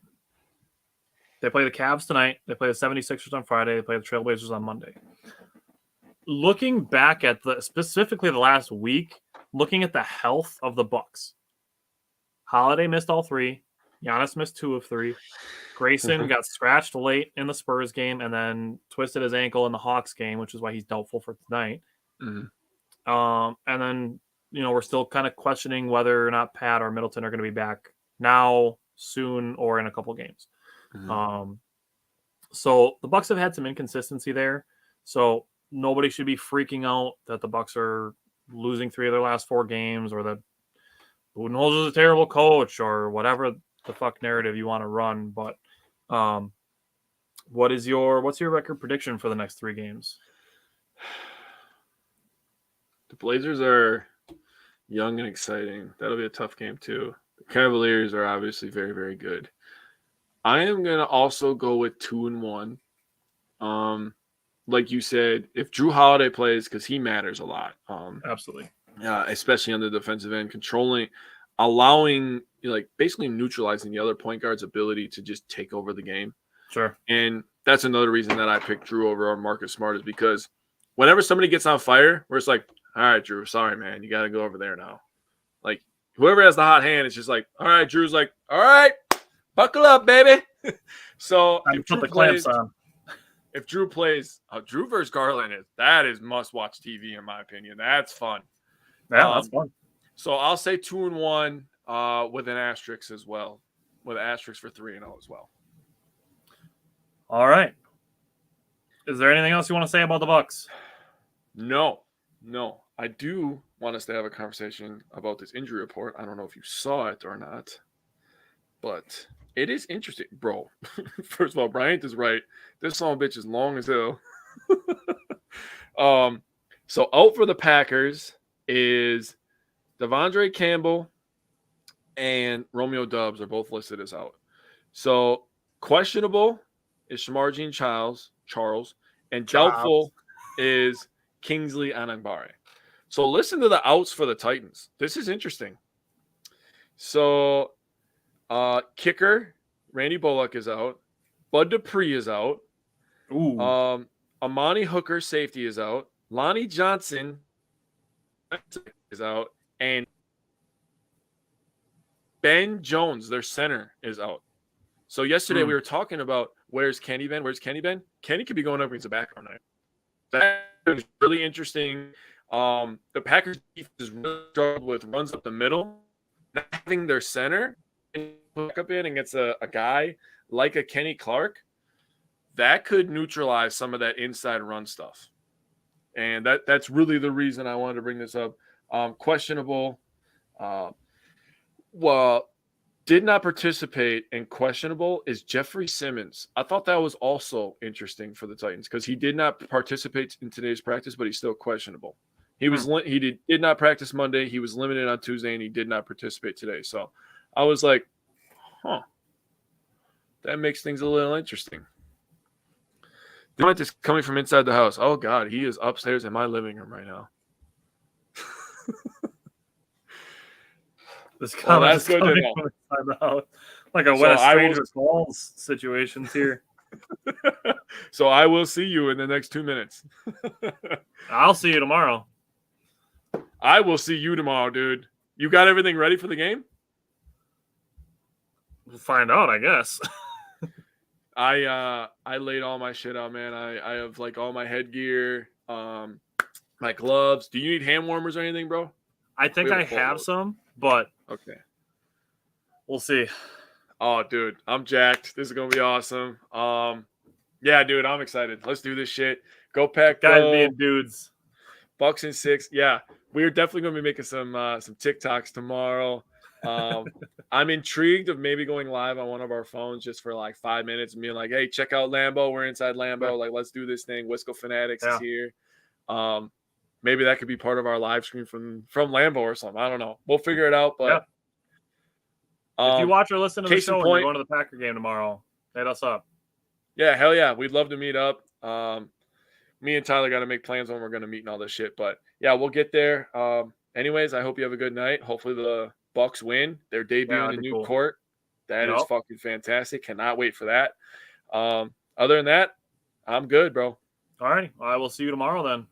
they play the Cavs tonight. They play the 76ers on Friday. They play the Trailblazers on Monday. Looking back at specifically the last week, looking at the health of the Bucks, Holiday missed all 3. Giannis missed 2 of 3. Grayson got scratched late in the Spurs game and then twisted his ankle in the Hawks game, which is why he's doubtful for tonight. And then, we're still kind of questioning whether or not Pat or Middleton are going to be back now, soon, or in a couple games. So the Bucks have had some inconsistency there. So nobody should be freaking out that the Bucks are losing 3 of their last 4 games, or that Budenholzer is a terrible coach, or whatever the fuck narrative you want to run. But what's your record prediction for the next 3 games? The Blazers are young and exciting. That'll be a tough game too. The Cavaliers are obviously very, very good. I am going to also go with 2-1. Like you said, if Drew Holiday plays, because he matters a lot. Absolutely. Especially on the defensive end, allowing, basically neutralizing the other point guard's ability to just take over the game. Sure. And that's another reason that I picked Drew over Marcus Smart, is because whenever somebody gets on fire, we're just like, all right, Drew, sorry, man, you got to go over there now. Like, whoever has the hot hand is just like, all right, Drew's like, all right, buckle up, baby. So if Drew plays, Drew versus Garland is must-watch TV, in my opinion. That's fun. Yeah, that's fun. So I'll say 2-1 with an asterisk as well, with an asterisk for 3-0 as well. All right. Is there anything else you want to say about the Bucks? No. I do want us to have a conversation about this injury report. I don't know if you saw it or not, but it is interesting, bro. First of all, Bryant is right. This son of a bitch is long as hell. So out for the Packers is Devondre Campbell and Romeo Doubs are both listed as out. So questionable is Shamar Jean Charles, and doubtful is Kingsley Anangbare. So listen to the outs for the Titans. This is interesting. So kicker Randy Bullock is out. Bud Dupree is out. Ooh. Amani Hooker, safety, is out. Lonnie Johnson is out. And Ben Jones, their center, is out. So yesterday we were talking about where's Kenny Ben? Where's Kenny Ben? Kenny could be going up against a background night. That is really interesting. The Packers defense really struggled with runs up the middle. Not having their center back up in against a guy like a Kenny Clark, that could neutralize some of that inside run stuff. And that's really the reason I wanted to bring this up. Questionable. Well, did not participate in questionable is Jeffrey Simmons. I thought that was also interesting for the Titans because he did not participate in today's practice, but he's still questionable. He was he did not practice Monday. He was limited on Tuesday, and he did not participate today. So I was like, that makes things a little interesting. The moment is coming from inside the house. Oh, God, he is upstairs in my living room right now. This comment is coming from inside the house. Like a Wet Stranger Falls situations here. So I will see you in the next 2 minutes. I'll see you tomorrow. I will see you tomorrow, dude. You got everything ready for the game? We'll find out, I guess. I laid all my shit out, man. I have like all my headgear, my gloves. Do you need hand warmers or anything, bro? I think I have some, but okay. We'll see. Oh, dude, I'm jacked. This is gonna be awesome. Yeah, dude, I'm excited. Let's do this shit. Go Pack, guys go. being dudes. Bucks and 6. Yeah, we're definitely gonna be making some TikToks tomorrow. I'm intrigued of maybe going live on one of our phones just for like 5 minutes and being like, hey, check out Lambeau. We're inside Lambeau. Yeah. Like, let's do this thing. Wisco Fanatics is here. Maybe that could be part of our live stream from Lambeau or something. I don't know. We'll figure it out. But if you watch or listen to the show and you're going to the Packer game tomorrow, hit us up. Yeah, hell yeah. We'd love to meet up. Me and Tyler got to make plans when we're going to meet and all this shit. But yeah, we'll get there. Anyways, I hope you have a good night. Hopefully the Bucks win. They're debuting in a new court. That is fucking fantastic. Cannot wait for that. Other than that, I'm good, bro. All right. I will see you tomorrow then.